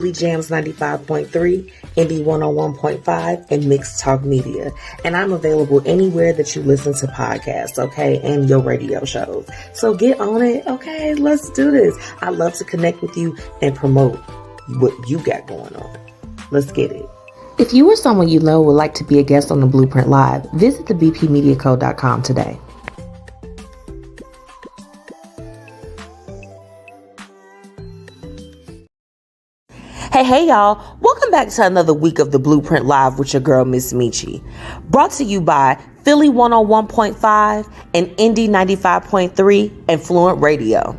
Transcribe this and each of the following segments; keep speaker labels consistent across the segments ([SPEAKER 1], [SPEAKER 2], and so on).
[SPEAKER 1] Jams 95.3, Indie 101.5, and Mixed Talk Media. And I'm available anywhere that you listen to podcasts, okay, and your radio shows. So get on it, okay? Let's do this. I love to connect with you and promote what you got going on. Let's get it. If you or someone you know would like to be a guest on the Blueprint Live, visit thebpmediaco.com today. Hey, y'all. Welcome back to another week of the Blueprint Live with your girl, MzMetchi. Brought to you by Philly 101.5 and Indie 95.3 and Fluent Radio.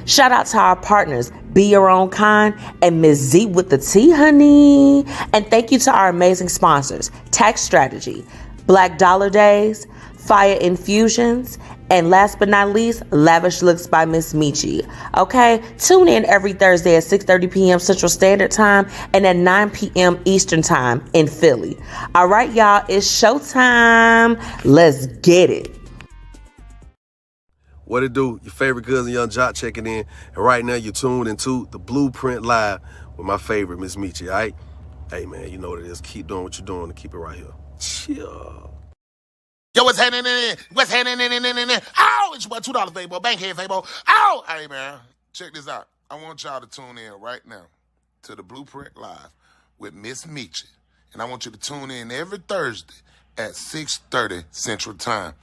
[SPEAKER 1] Shout out to our partners, Be Your Own Kind and Ms. Z with the Tea, honey. And thank you to our amazing sponsors, Tax Strategy, Black Dollar Days, Fiya Infusions, and last but not least, Lavish Looks by MzMetchi. Okay, tune in every Thursday at 6:30 p.m. Central Standard Time and at 9 p.m. Eastern Time in Philly. All right, y'all, it's showtime. Let's get it.
[SPEAKER 2] What it do? Your favorite cousin Young Jock checking in, and right now you're tuned into the Blueprint Live with my favorite MzMetchi. All right, hey man, you know what it is. Keep doing what you're doing and keep it right here. Chill.
[SPEAKER 3] Yo, what's happening in? What's happening in? Oh, it's your boy, $2 Fabo, Bankhead Fabo. Oh, hey, man, check this out. I want y'all to tune in right now to the Blueprint Live with MzMetchi. And I want you to tune in every Thursday at 6:30 Central Time.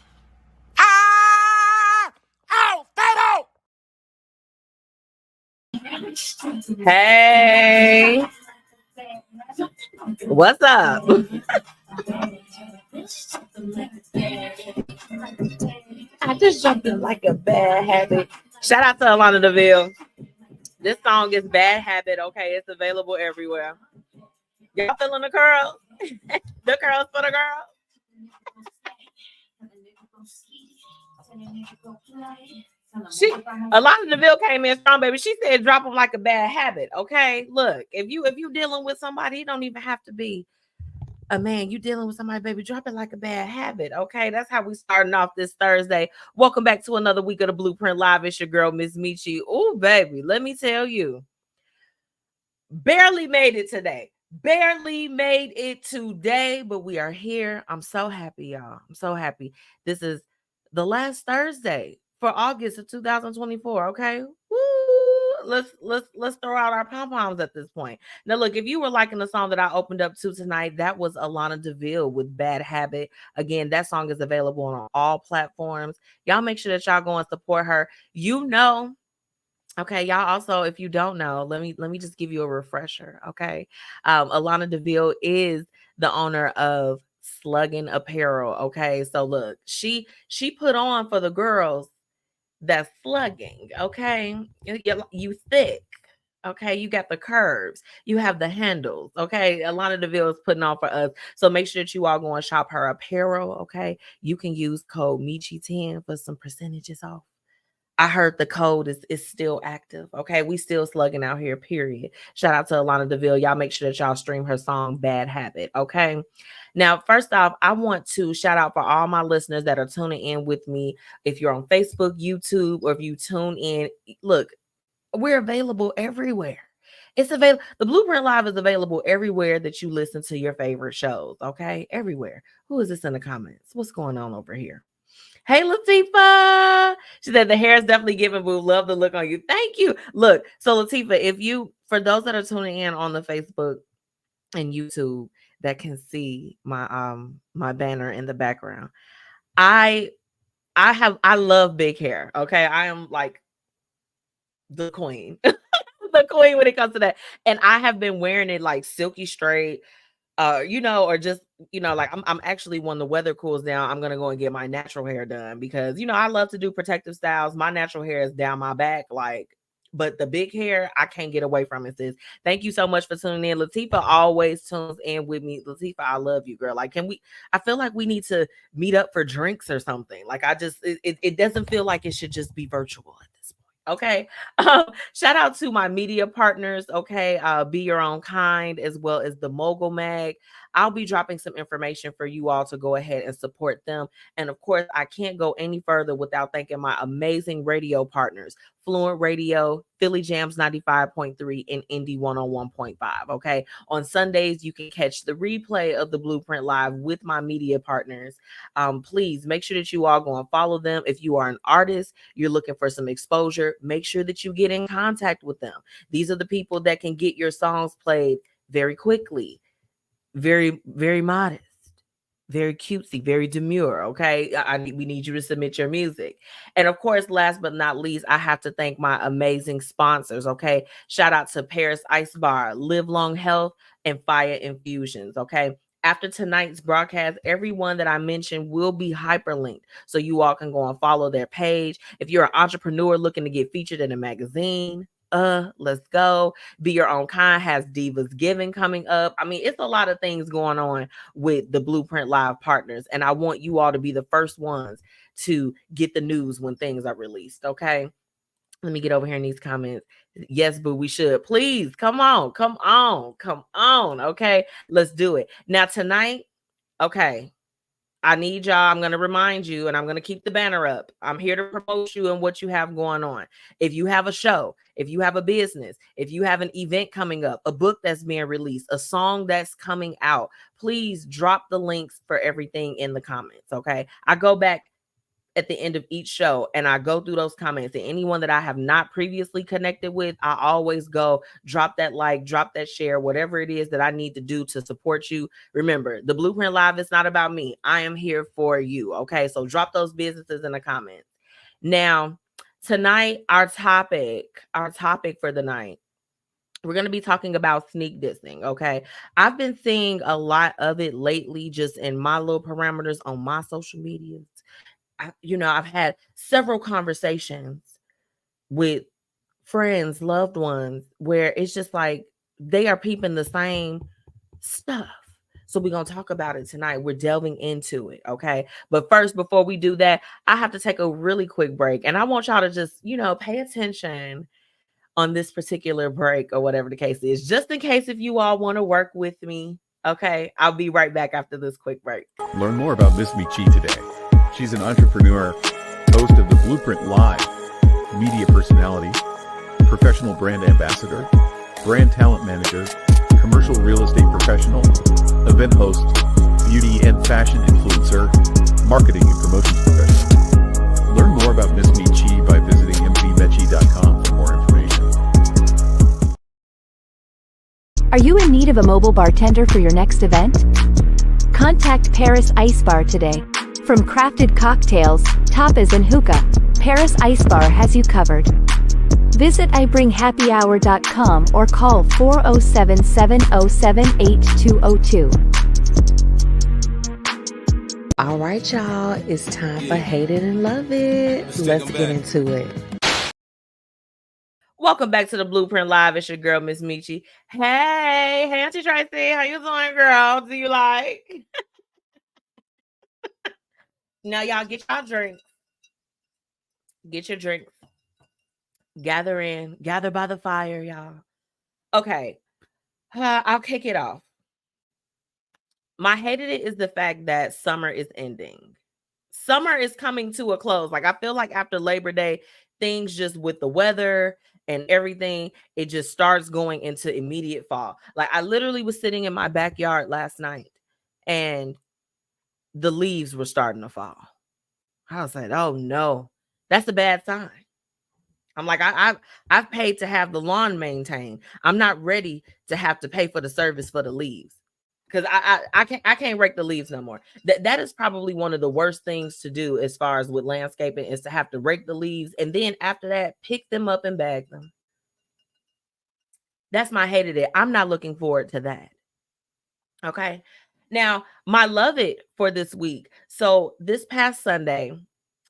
[SPEAKER 3] Ah! Oh,
[SPEAKER 1] Fabo! Hey. What's up? I just jumped in like a bad habit. Shout out to Alana DeVille. This song is Bad Habit, okay? It's available everywhere. Y'all feeling the curls? The curls for the girls? Alana DeVille came in strong, baby. She said drop them like a bad habit, okay? Look, if you dealing with somebody, it don't even have to be a man. You dealing with somebody, baby, drop it like a bad habit, okay? That's how we starting off this Thursday. Welcome back to another week of the Blueprint Live. It's your girl, MzMetchi. Oh, baby, let me tell you. Barely made it today. Barely made it today, but we are here. I'm so happy, y'all. I'm so happy. This is the last Thursday for August of 2024, okay? Woo! Let's throw out our pom-poms at this point. Now, look, if you were liking the song that I opened up to tonight, that was Alana DeVille with Bad Habit. Again, that song is available on all platforms. Y'all make sure that y'all go and support her. You know, okay, y'all also, if you don't know, let me just give you a refresher, okay? Alana DeVille is the owner of Sluggin' Apparel, okay? So look, she put on for the girls that's slugging, okay? You thick, okay? You got the curves, you have the handles, okay? Alana DeVille is putting on for us. So make sure that you all go and shop her apparel, okay? You can use code MeChi10 for some percentages off. I heard the code is still active. Okay, we still slugging out here, period. Shout out to Alana DeVille. Y'all make sure that y'all stream her song Bad Habit. Okay. Now, first off, I want to shout out for all my listeners that are tuning in with me. If you're on Facebook, YouTube, or if you tune in, look, we're available everywhere. It's available. The Blueprint Live is available everywhere that you listen to your favorite shows. Okay, everywhere. Who is this in the comments? What's going on over here? Hey, Latifah. She said the hair is definitely giving, boo. Love the look on you. Thank you. Look, so Latifah, for those that are tuning in on the Facebook and YouTube that can see my banner in the background, I love big hair. Okay, I am like the queen, the queen when it comes to that, and I have been wearing it like silky straight. Or just, like I'm actually, when the weather cools down, I'm gonna go and get my natural hair done because I love to do protective styles. My natural hair is down my back, but the big hair, I can't get away from it, sis. Thank you so much for tuning in. Latifah always tunes in with me. Latifah, I love you, girl. Like, I feel like we need to meet up for drinks or something. Like, it doesn't feel like it should just be virtual at this point. Okay. Shout out to my media partners. Okay. Be Your Own Kind, as well as the M.O.gul mag. I'll be dropping some information for you all to go ahead and support them. And of course, I can't go any further without thanking my amazing radio partners, Fluent Radio, Philly Jams 95.3, and Indie 101.5. Okay. On Sundays, you can catch the replay of the Blueprint Live with my media partners. Please make sure that you all go and follow them. If you are an artist, you're looking for some exposure, make sure that you get in contact with them. These are the people that can get your songs played very quickly, very, very modest, very cutesy, very demure. Okay. We need you to submit your music. And of course, last but not least, I have to thank my amazing sponsors. Okay. Shout out to Paris Ice Bar, Live Long Health, and Fiya Infusions. Okay. After tonight's broadcast, everyone that I mentioned will be hyperlinked so you all can go and follow their page. If you're an entrepreneur looking to get featured in a magazine, let's go. Be Your Own Kind has Divas Giving coming up. I mean, it's a lot of things going on with the Blueprint Live partners, and I want you all to be the first ones to get the news when things are released. Okay. Let me get over here in these comments. Yes, but we should. Please, come on. Okay, let's do it. Now, tonight, okay, I need y'all. I'm going to remind you, and I'm going to keep the banner up. I'm here to promote you and what you have going on. If you have a show, if you have a business, if you have an event coming up, a book that's being released, a song that's coming out, please drop the links for everything in the comments. Okay, I go back at the end of each show and I go through those comments, and anyone that I have not previously connected with, I always go drop that like, drop that share, whatever it is that I need to do to support you. Remember, the Blueprint Live is not about me. I am here for you. Okay, so drop those businesses in the comments. Now, tonight, our topic for the night, we're going to be talking about sneak dissing. Okay, I've been seeing a lot of it lately, just in my little parameters on my social medias. I've had several conversations with friends, loved ones, where it's just like they are peeping the same stuff. So we're going to talk about it tonight. We're delving into it. Okay. But first, before we do that, I have to take a really quick break. And I want y'all to just, pay attention on this particular break or whatever the case is, just in case if you all want to work with me. Okay. I'll be right back after this quick break.
[SPEAKER 4] Learn more about MzMetchi today. She's an entrepreneur, host of the Blueprint Live, media personality, professional brand ambassador, brand talent manager, commercial real estate professional, event host, beauty and fashion influencer, marketing and promotions professional. Learn more about MzMetchi by visiting MzMetchi.com for more information.
[SPEAKER 5] Are you in need of a mobile bartender for your next event? Contact Paris Ice Bar today. From crafted cocktails, tapas and hookah, Paris Ice Bar has you covered. Visit ibringhappyhour.com or call 407-707-8202.
[SPEAKER 1] All right, y'all, it's time for Hate It and Love It. Let's get into it. Welcome back to the Blueprint Live. It's your girl, MzMetchi. Hey, Auntie Tracy, how you doing, girl? Do you like? Now, y'all, get y'all drinks. Get your drinks. Gather by the fire, y'all. Okay, I'll kick it off. My hated it is the fact that summer is ending. Summer is coming to a close. Like, I feel like after Labor Day, things just with the weather and everything, it just starts going into immediate fall. Like, I literally was sitting in my backyard last night and the leaves were starting to fall. I was like, oh no, that's a bad sign. I'm like, I've paid to have the lawn maintained. I'm not ready to have to pay for the service for the leaves, because I can't rake the leaves no more. That is probably one of the worst things to do as far as with landscaping, is to have to rake the leaves and then after that pick them up and bag them. That's my hated it. I'm not looking forward to that. Okay. Now, my love it for this week. So this past Sunday,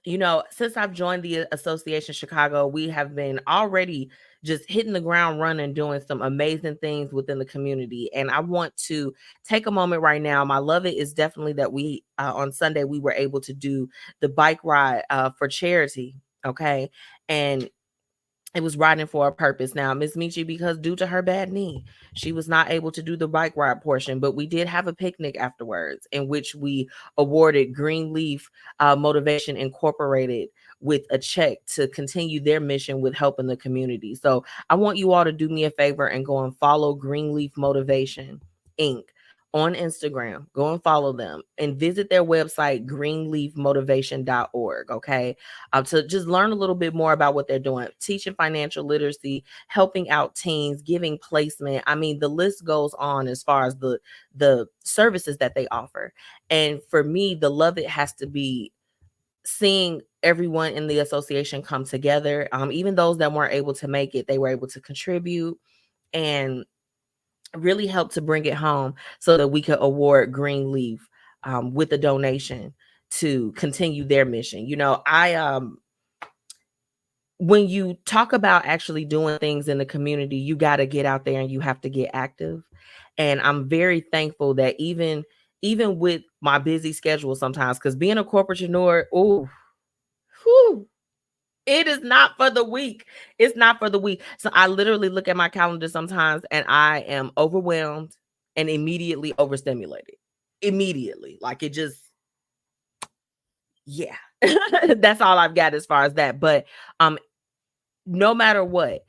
[SPEAKER 1] since I've joined the Association Chicago, we have been already just hitting the ground running, doing some amazing things within the community. And I want to take a moment right now. My love it is definitely that we, on Sunday, we were able to do the bike ride for charity. Okay. And it was riding for a purpose. Now, MzMetchi, because due to her bad knee, she was not able to do the bike ride portion, but we did have a picnic afterwards in which we awarded Greenleaf Motivation Incorporated with a check to continue their mission with helping the community. So I want you all to do me a favor and go and follow Greenleaf Motivation Inc. on Instagram. Go and follow them and visit their website, greenleafmotivation.org. Okay. To just learn a little bit more about what they're doing, teaching financial literacy, helping out teens, giving placement. I mean, the list goes on as far as the services that they offer. And for me, the love it has to be seeing everyone in the association come together. Even those that weren't able to make it, they were able to contribute and really help to bring it home so that we could award Greenleaf with a donation to continue their mission. You know, when you talk about actually doing things in the community, you got to get out there and you have to get active. And I'm very thankful that even with my busy schedule sometimes, because being a corporatepreneur, it is not for the weak. It's not for the weak. So I literally look at my calendar sometimes and I am overwhelmed and immediately overstimulated. Immediately. Like it just, yeah. That's all I've got as far as that. But no matter what,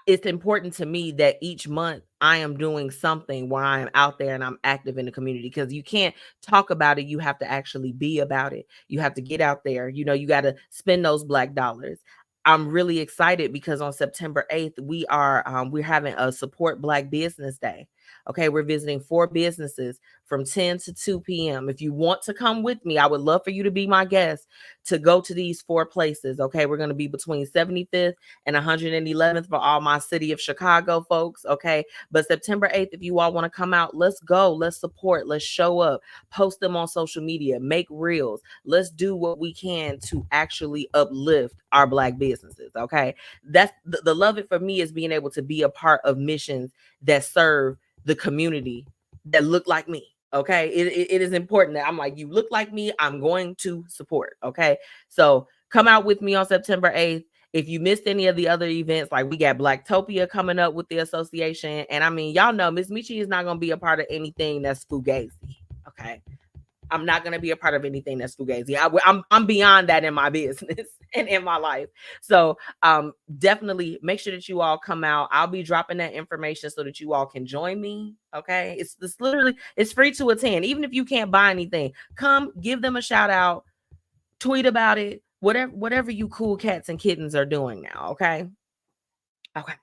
[SPEAKER 1] it's important to me that each month I am doing something where I am out there and I'm active in the community, because you can't talk about it. You have to actually be about it. You have to get out there. You know, you got to spend those Black dollars. I'm really excited because on September 8th, we're having a Support Black Business Day. Okay, we're visiting 4 businesses from 10 to 2 p.m. If you want to come with me, I would love for you to be my guest to go to these 4 places. Okay, we're going to be between 75th and 111th for all my city of Chicago folks. Okay, but September 8th, if you all want to come out, let's go. Let's support. Let's show up. Post them on social media. Make reels. Let's do what we can to actually uplift our Black businesses. Okay, that's the love it for me is being able to be a part of missions that serve the community that look like me. Okay, it is important that I'm like, you look like me, I'm going to support. Okay, so come out with me on September 8th. If you missed any of the other events, like we got Blacktopia coming up with the association, and I mean, y'all know MzMetchi is not going to be a part of anything that's fugazi. Okay, I'm not going to be a part of anything that's fugazi. I'm beyond that in my business and in my life. So definitely make sure that you all come out. I'll be dropping that information so that you all can join me. Okay. It's literally, it's free to attend. Even if you can't buy anything, come give them a shout out, tweet about it, whatever you cool cats and kittens are doing now. Okay. Okay.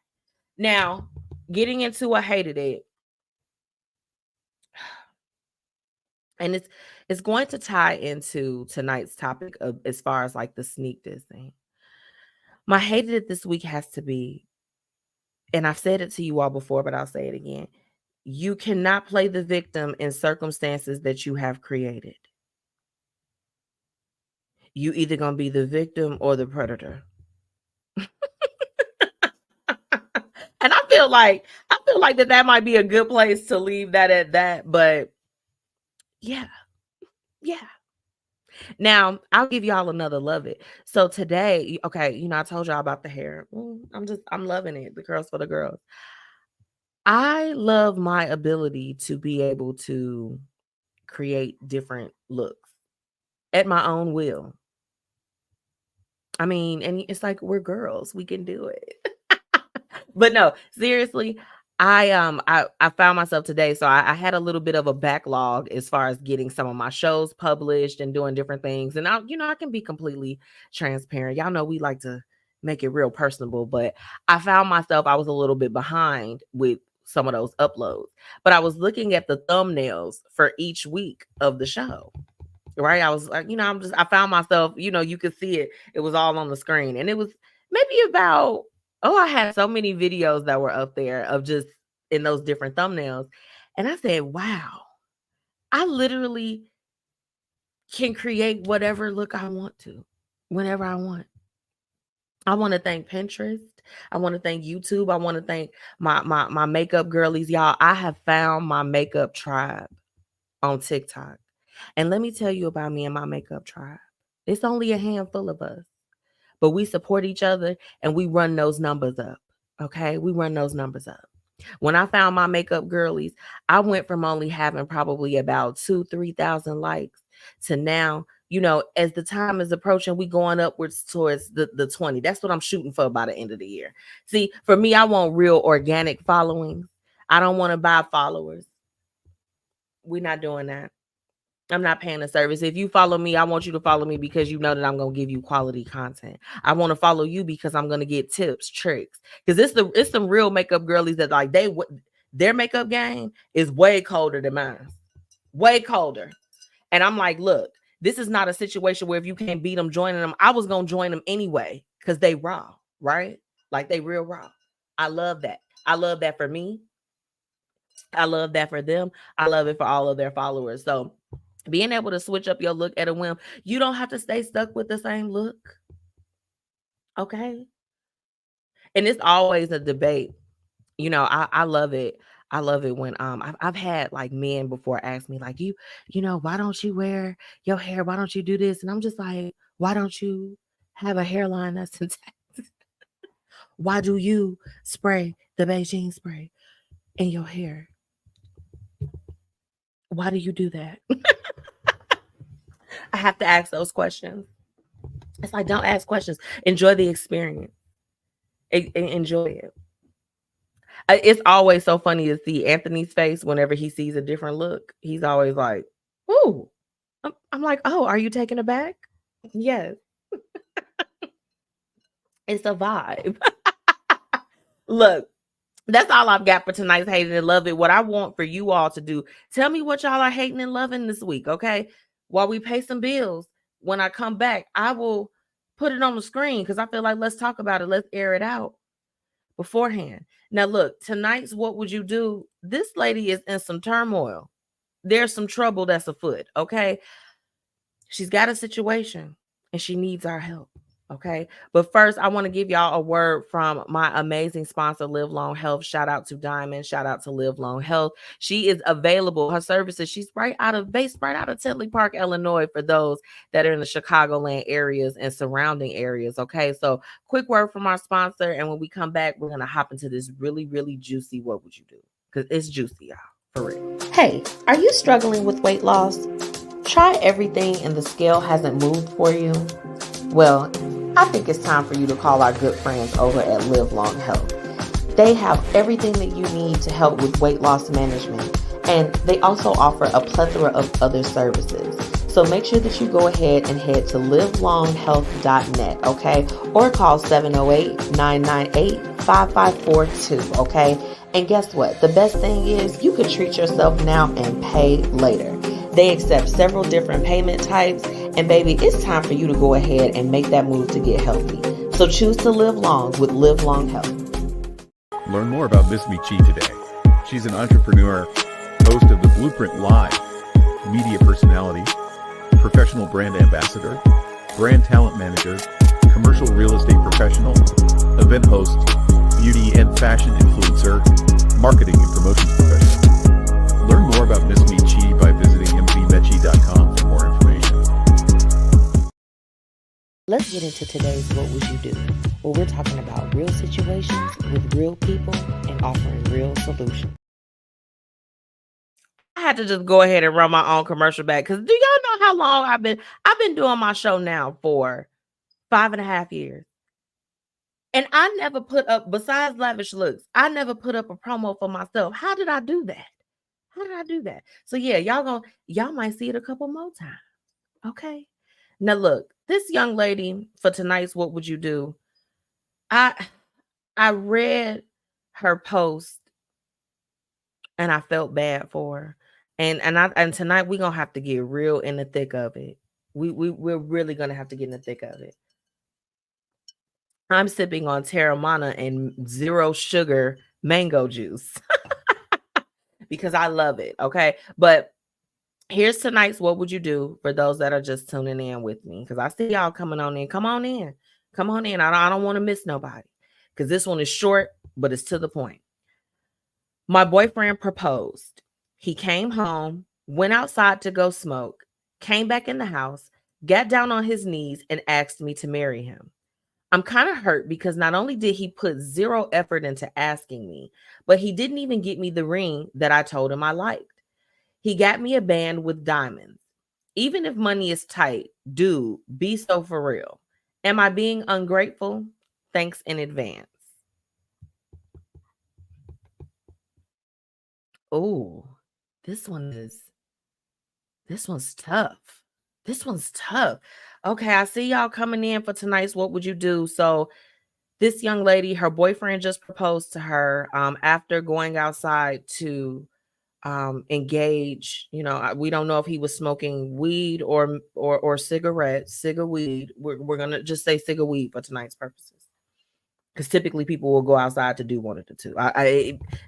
[SPEAKER 1] Now getting into a hated it. And it's going to tie into tonight's topic of as far as like the sneak diss thing. My hated it this week has to be, and I've said it to you all before, but I'll say it again. You cannot play the victim in circumstances that you have created. You either gonna be the victim or the predator. And I feel like that might be a good place to leave that at that. But yeah. Now, I'll give y'all another love it. So today, okay, you know, I told y'all about the hair. I'm loving it. The curls for the girls. I love my ability to be able to create different looks at my own will. I mean, and it's like we're girls, we can do it. But no, seriously, I found myself today. So I had a little bit of a backlog as far as getting some of my shows published and doing different things. And I can be completely transparent. Y'all know we like to make it real personable, but I found myself, I was a little bit behind with some of those uploads. But I was looking at the thumbnails for each week of the show. Right. I was like, I found myself, you could see it. It was all on the screen. And it was maybe about, I had so many videos that were up there of just in those different thumbnails. And I said, wow, I literally can create whatever look I want to, whenever I want. I want to thank Pinterest. I want to thank YouTube. I want to thank my makeup girlies. Y'all, I have found my makeup tribe on TikTok. And let me tell you about me and my makeup tribe. It's only a handful of us, but we support each other and we run those numbers up. Okay. We run those numbers up. When I found my makeup girlies, I went from only having probably about 2,000-3,000 likes to now, as the time is approaching, we going upwards towards the 20. That's what I'm shooting for by the end of the year. See, for me, I want real organic following. I don't want to buy followers. We're not doing that. I'm not paying a service. If you follow me, I want you to follow me because you know that I'm going to give you quality content. I want to follow you because I'm going to get tips, tricks. Because it's some real makeup girlies that like their makeup game is way colder than mine. Way colder. And I'm like, look, this is not a situation where if you can't beat them joining them, I was going to join them anyway because they raw, right? Like they real raw. I love that. I love that for me. I love that for them. I love it for all of their followers. So being able to switch up your look at a whim, you don't have to stay stuck with the same look. Okay. And it's always a debate. I love it. I love it when I've had like men before ask me like, why don't you wear your hair? Why don't you do this? And I'm just like, why don't you have a hairline that's intact? Why do you spray the Beijing spray in your hair? Why do you do that? I have to ask those questions. It's like, don't ask questions. Enjoy the experience. Enjoy it. It's always so funny to see Anthony's face whenever he sees a different look. He's always like, ooh. I'm like, oh, are you taken aback? Yes. It's a vibe. Look, that's all I've got for tonight's Hating and Love It. What I want for you all to do, tell me what y'all are hating and loving this week, okay? While we pay some bills, when I come back, I will put it on the screen because I feel like let's talk about it. Let's air it out beforehand. Now, look, tonight's What Would You Do? This lady is in some turmoil. There's some trouble that's afoot, okay? She's got a situation and she needs our help. Okay. But first, I want to give y'all a word from my amazing sponsor, Live Long Health. Shout out to Diamond. Shout out to Live Long Health. She is available. Her services, she's based right out of Tinley Park, Illinois, for those that are in the Chicagoland areas and surrounding areas. Okay. So quick word from our sponsor. And when we come back, we're going to hop into this really, really juicy What Would You Do? Because it's juicy, y'all. For real. Hey, are you struggling with weight loss? Try everything and the scale hasn't moved for you? Well, I think it's time for you to call our good friends over at Live Long Health. They have everything that you need to help with weight loss management, and they also offer a plethora of other services. So make sure that you go ahead and head to livelonghealth.net, okay? Or call 708-998-5542, okay? And guess what? The best thing is you could treat yourself now and pay later. They accept several different payment types. And baby, it's time for you to go ahead and make that move to get healthy. So choose to live long with Live Long Health.
[SPEAKER 4] Learn more about MzMetchi today. She's an entrepreneur, host of the Blueprint Live, media personality, professional brand ambassador, brand talent manager, commercial real estate professional, event host, beauty and fashion influencer, marketing and promotions professional. Learn more about MzMetchi by visiting MzMetchi.com for more information.
[SPEAKER 1] Let's get into today's What Would You Do? Where we're talking about real situations with real people and offering real solutions. I had to just go ahead and run my own commercial back because do y'all know how long I've been doing my show now for 5.5 years. And I never put up, besides Lavish Looks, I never put up a promo for myself. How did I do that? So yeah, y'all might see it a couple more times. Okay. Now look, this young lady for tonight's What Would You Do? I read her post and I felt bad for her. And tonight we're gonna have to get real in the thick of it. We're really gonna have to get in the thick of it. I'm sipping on Terramana and 0 sugar mango juice because I love it. Okay. But here's tonight's What Would You Do for those that are just tuning in with me? Because I see y'all coming on in. Come on in. I don't want to miss nobody because this one is short, but it's to the point. My boyfriend proposed. He came home, went outside to go smoke, came back in the house, got down on his knees, and asked me to marry him. I'm kind of hurt because not only did he put 0 effort into asking me, but he didn't even get me the ring that I told him I liked. He got me a band with diamonds. Even if money is tight, dude, be so for real. Am I being ungrateful? Thanks in advance. Oh, this one's tough. This one's tough. Okay, I see y'all coming in for tonight's What Would You Do? So this young lady, her boyfriend just proposed to her after going outside to engage. We don't know if he was smoking weed or cigarettes, cigar weed. We're gonna just say cigar weed for tonight's purposes, because typically people will go outside to do one of the two.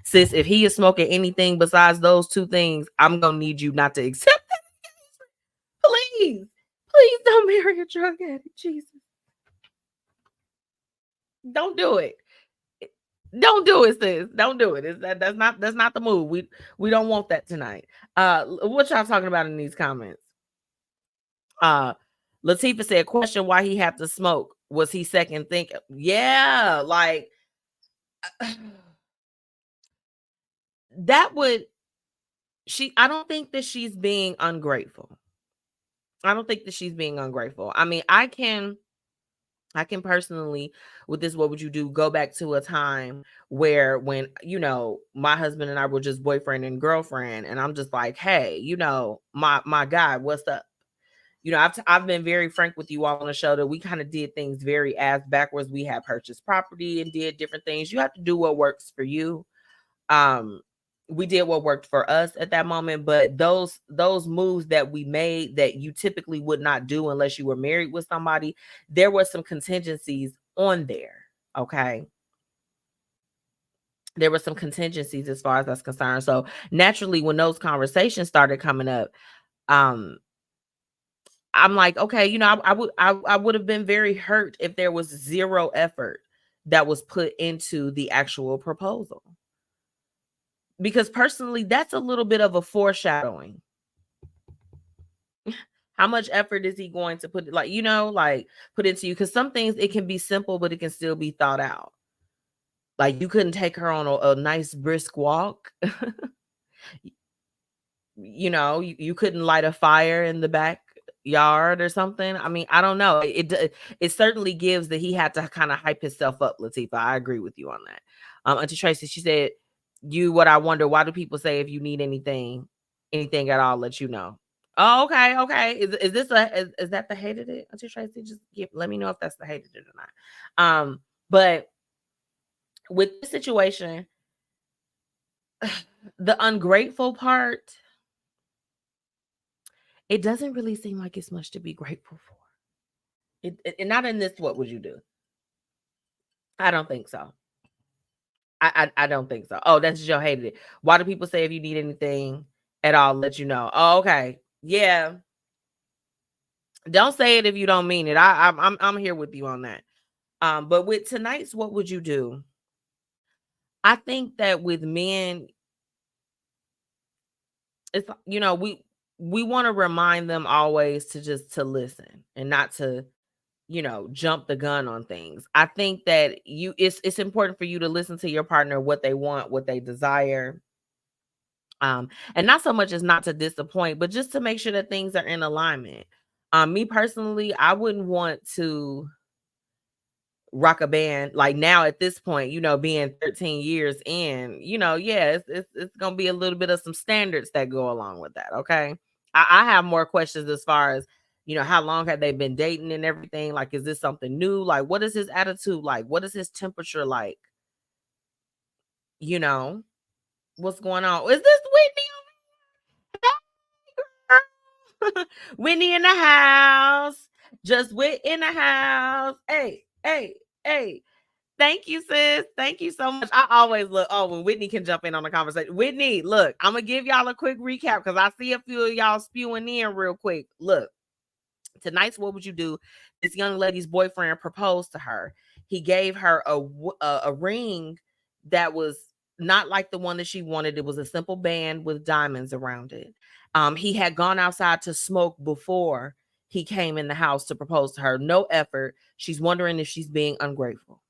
[SPEAKER 1] Sis, if he is smoking anything besides those two things, I'm gonna need you not to accept that. Please don't marry a drug addict. Jesus, don't do it. Don't do it, sis. Don't do it. That's not the move. We don't want that tonight. What y'all talking about in these comments? Latifah said, question why he had to smoke. Was he second thinking? Yeah, like that would I don't think that she's being ungrateful. I don't think that she's being ungrateful. I mean, I can personally, with this What Would You Do, go back to a time where when, my husband and I were just boyfriend and girlfriend, and I'm just like, hey, my guy, what's up? I've been very frank with you all on the show that we kind of did things very ass backwards. We had purchased property and did different things. You have to do what works for you. We did what worked for us at that moment, but those moves that we made that you typically would not do unless you were married with somebody, there were some contingencies on there. Okay. There were some contingencies as far as that's concerned. So naturally, when those conversations started coming up, I'm like, okay, I would have been very hurt if there was zero effort that was put into the actual proposal. Because personally, that's a little bit of a foreshadowing. How much effort is he going to put, put into you? Because some things, it can be simple, but it can still be thought out. Like, you couldn't take her on a nice brisk walk. You couldn't light a fire in the backyard or something. I mean, I don't know. It certainly gives that he had to kind of hype himself up, Latifah. I agree with you on that. Auntie Tracy, she said, what I wonder, why do people say if you need anything at all, let you know? Oh, okay. Is this is that the hated it? Auntie Tracy, just let me know if that's the hated it or not. But with this situation, the ungrateful part, it doesn't really seem like it's much to be grateful for. It not in this. What would you do? I don't think so. I don't think so. Oh, that's Joe hated it. Why do people say if you need anything at all, let you know? Oh, okay. Yeah. Don't say it if you don't mean it. I'm here with you on that. But with tonight's What Would You Do? I think that with men, it's we want to remind them always to listen and not to jump the gun on things. I think that it's important for you to listen to your partner, what they want, what they desire. And not so much as not to disappoint, but just to make sure that things are in alignment. Me personally, I wouldn't want to rock a band like now at this point, being 13 years in, it's gonna be a little bit of some standards that go along with that. Okay. I have more questions as far as how long have they been dating and everything. Like, is this something new? Like, what is his attitude like? What is his temperature like? What's going on? Is this Whitney? Whitney in the house. Just Whit in the house. Hey. Thank you, sis. Thank you so much. I always look, when Whitney can jump in on the conversation. Whitney, look, I'm going to give y'all a quick recap because I see a few of y'all spewing in real quick. Look, tonight's What Would You Do? This young lady's boyfriend proposed to her. He gave her a ring that was not like the one that she wanted. It was a simple band with diamonds around it. He had gone outside to smoke before he came in the house to propose to her. No effort. She's wondering if she's being ungrateful.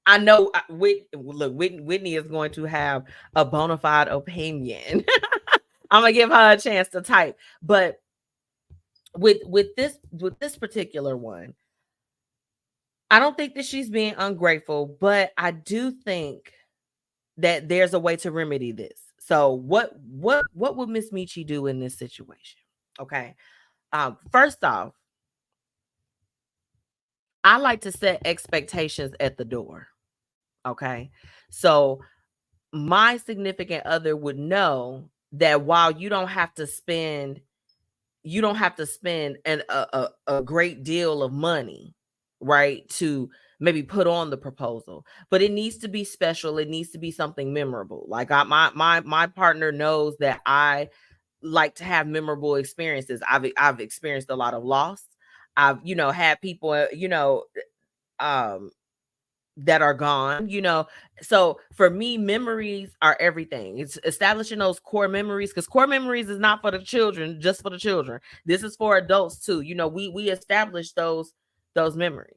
[SPEAKER 1] I know Whitney is going to have a bona fide opinion I'm gonna give her a chance to type. But with this particular one, I don't think that she's being ungrateful, but I do think that there's a way to remedy this. So what would MzMetchi do in this situation? Okay. First off, I like to set expectations at the door. Okay. So my significant other would know that while you don't have to spend a great deal of money, right, to maybe put on the proposal, but it needs to be special. It needs to be something memorable. Like my partner knows that I like to have memorable experiences. I've experienced a lot of loss. I've had people um that are gone, so for me, memories are everything. It's establishing those core memories, because core memories is not for the children, just for the children. This is for adults too. We establish those memories.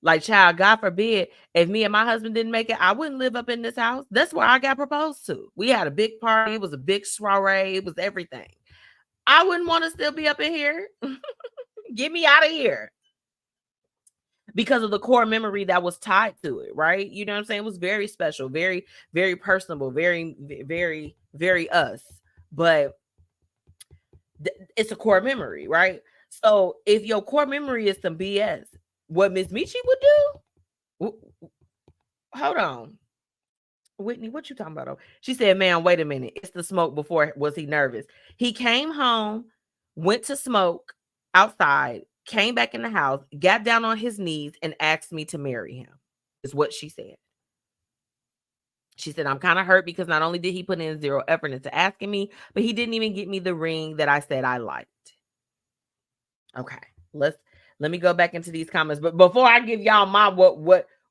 [SPEAKER 1] Like, child, God forbid, if me and my husband didn't make it, I wouldn't live up in this house. That's where I got proposed to. We had a big party. It was a big soiree. It was everything. I wouldn't want to still be up in here. Get me out of here. Because of the core memory that was tied to it, right? You know what I'm saying? It was very special, very, very personable, very, very, very us. But it's a core memory, right? So if your core memory is some BS, what MzMetchi would do? Hold on. Whitney, what you talking about? Oh, she said, "Man, wait a minute. It's the smoke." Before, was he nervous? He came home, went to smoke outside, came back in the house, got down on his knees, and asked me to marry him, is what she said. She said, "I'm kind of hurt because not only did he put in zero effort into asking me, but he didn't even get me the ring that I said I liked." Okay, let me go back into these comments. But before I give y'all my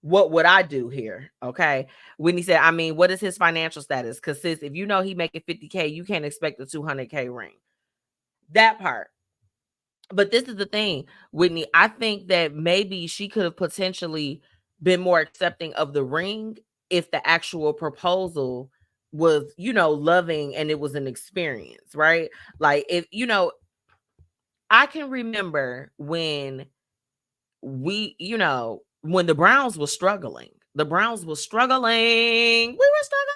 [SPEAKER 1] what would I do here? Okay. Whitney said, "I mean, what is his financial status? Because sis, if you know he making 50K, you can't expect a 200K ring." That part. But this is the thing, Whitney. I think that maybe she could have potentially been more accepting of the ring if the actual proposal was, loving, and it was an experience, right? Like, if, I can remember when when the Browns was struggling. The Browns was struggling. We were struggling.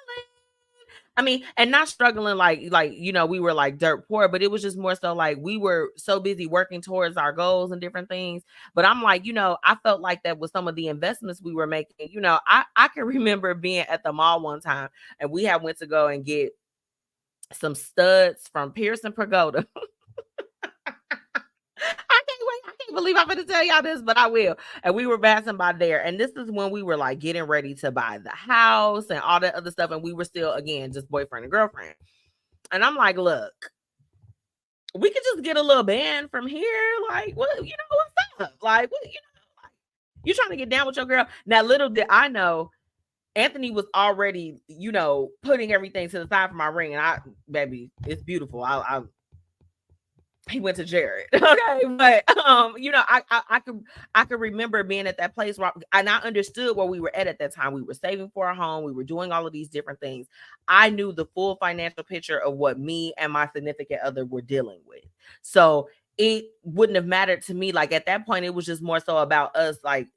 [SPEAKER 1] I mean, and not struggling like we were like dirt poor, but it was just more so like we were so busy working towards our goals and different things. But I'm like, I felt like that was some of the investments we were making. I can remember being at the mall one time, and we had went to go and get some studs from Pearson Pagoda. I can't wait. I can't believe I'm going to tell y'all this, but I will. And we were passing by there. And this is when we were like getting ready to buy the house and all that other stuff. And we were still, again, just boyfriend and girlfriend. And I'm like, look, we could just get a little band from here. Like, what, what's up? Like, what, like, you trying to get down with your girl? Now, little did I know, Anthony was already, putting everything to the side for my ring. And baby, it's beautiful. He went to Jared. Okay. But I could remember being at that place and I understood where we were at that time. We were saving for a home. We were doing all of these different things. I knew the full financial picture of what me and my significant other were dealing with. So it wouldn't have mattered to me. Like, at that point, it was just more so about us, like,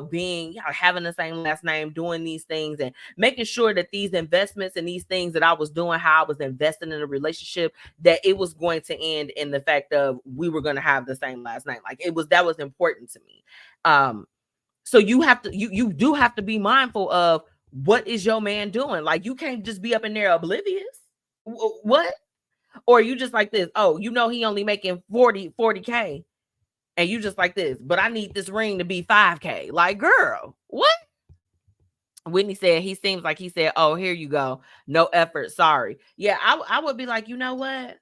[SPEAKER 1] being, having the same last name, doing these things, and making sure that these investments and these things that I was doing, how I was investing in a relationship, that it was going to end in the fact of we were going to have the same last name. Like, that was important to me. So you do have to be mindful of what is your man doing. Like, you can't just be up in there oblivious. What? Or you just like this, oh, he only making 40K, and you just like this, but I need this ring to be 5K. Like, girl, what? Whitney said, he seems like he said, "Oh, here you go. No effort. Sorry." Yeah, I would be like, you know what?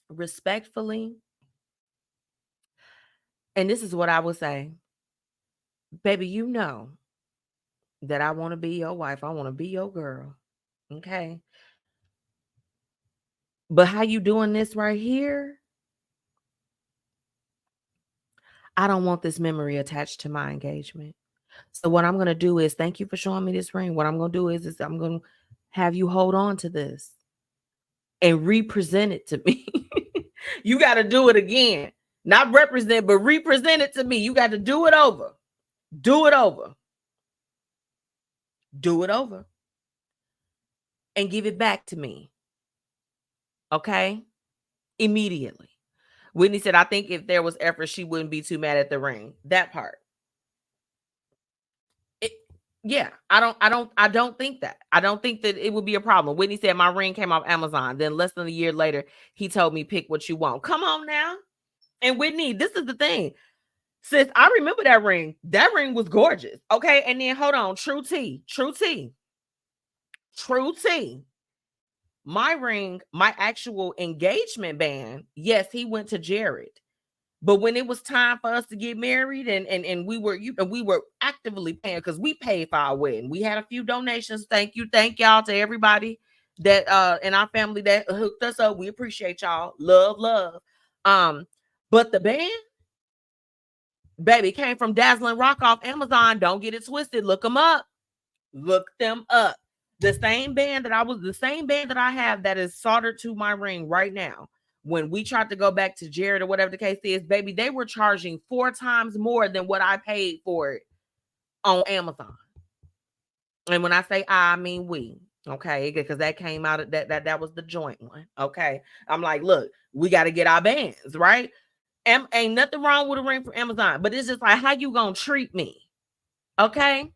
[SPEAKER 1] Respectfully, and this is what I would say. Baby, you know that I want to be your wife. I want to be your girl. Okay. But how you doing this right here? I don't want this memory attached to my engagement. So what I'm going to do is, thank you for showing me this ring. What I'm going to do is I'm going to have you hold on to this. and represent it to me. You got to do it again. Not represent, but represent it to me. You got to do it over. Do it over. Do it over. And give it back to me. Okay? Immediately. Whitney said, I think if there was effort, she wouldn't be too mad at the ring. That part. Yeah, I don't think that. I don't think that it would be a problem. Whitney said my ring came off Amazon. Then less than a year later, he told me pick what you want. Come on now. And Whitney, this is the thing. Sis, I remember that ring. That ring was gorgeous. Okay. And then hold on. True tea. My ring, my actual engagement band. Yes, he went to Jared. But when it was time for us to get married and we were actively paying, because we paid for our wedding. We had a few donations. Thank y'all to everybody that in our family that hooked us up. We appreciate y'all. Love. But the band, baby, came from Dazzling Rock off Amazon. Don't get it twisted. Look them up. The same band that I have that is soldered to my ring right now. When we tried to go back to Jared or whatever the case is, baby, they were charging 4 times more than what I paid for it on Amazon. And when I say I mean we, okay, because that came out of that was the joint one. Okay. I'm like, look, we got to get our bands, right? Ain't nothing wrong with a ring from Amazon, but it's just like, how you gonna treat me? Okay.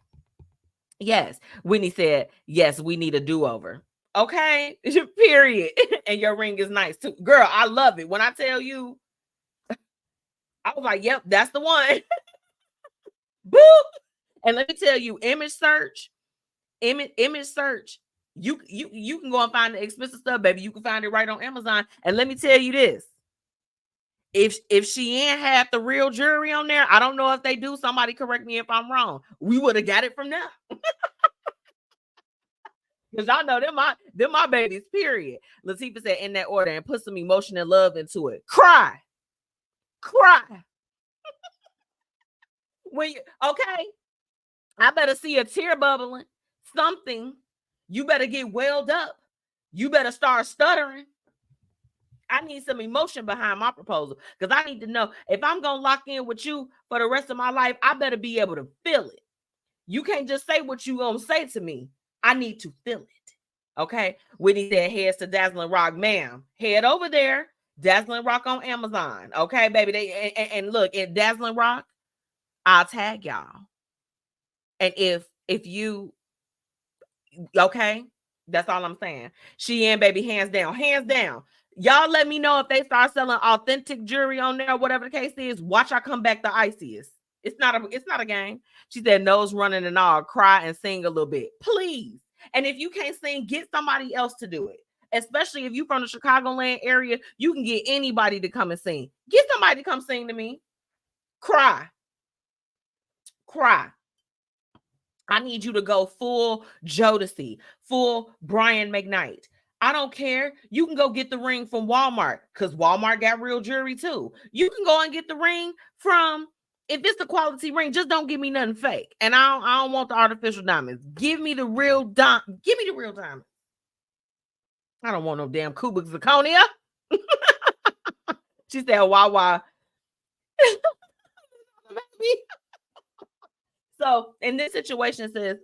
[SPEAKER 1] Yes. Whitney said, yes, we need a do-over. Okay, period. And your ring is nice too. Girl, I love it. When I tell you, I was like, yep, that's the one. Boop. And let me tell you, image search, you can go and find the expensive stuff, baby. You can find it right on Amazon. And let me tell you this. If she ain't had the real jewelry on there, I don't know if they do. Somebody correct me if I'm wrong. We would have got it from them. Because y'all know they're my babies, period. Latifah said in that order and put some emotion and love into it. Cry. When you, okay, I better see a tear bubbling, something. You better get welled up. You better start stuttering. I need some emotion behind my proposal because I need to know if I'm going to lock in with you for the rest of my life, I better be able to feel it. You can't just say what you going to say to me. I need to feel it. Okay. Whitney said, heads to Dazzling Rock, ma'am. Head over there. Dazzling Rock on Amazon. Okay, baby. And look, in Dazzling Rock, I'll tag y'all. And if you, okay, that's all I'm saying. Shein, baby, hands down. Y'all let me know if they start selling authentic jewelry on there, whatever the case is. Watch I come back the iciest. It's not a game. She said, nose running and all, cry and sing a little bit. Please. And if you can't sing, get somebody else to do it. Especially if you from the Chicagoland area, you can get anybody to come and sing. Get somebody to come sing to me. Cry. I need you to go full Jodeci, full Brian McKnight. I don't care. You can go get the ring from Walmart because Walmart got real jewelry too. You can go and get the ring from, if it's a quality ring, just don't give me nothing fake. And I don't want the artificial diamonds. Give me the real diamond. Give me the real diamond. I don't want no damn cubic zirconia. She said, why? So in this situation, it says,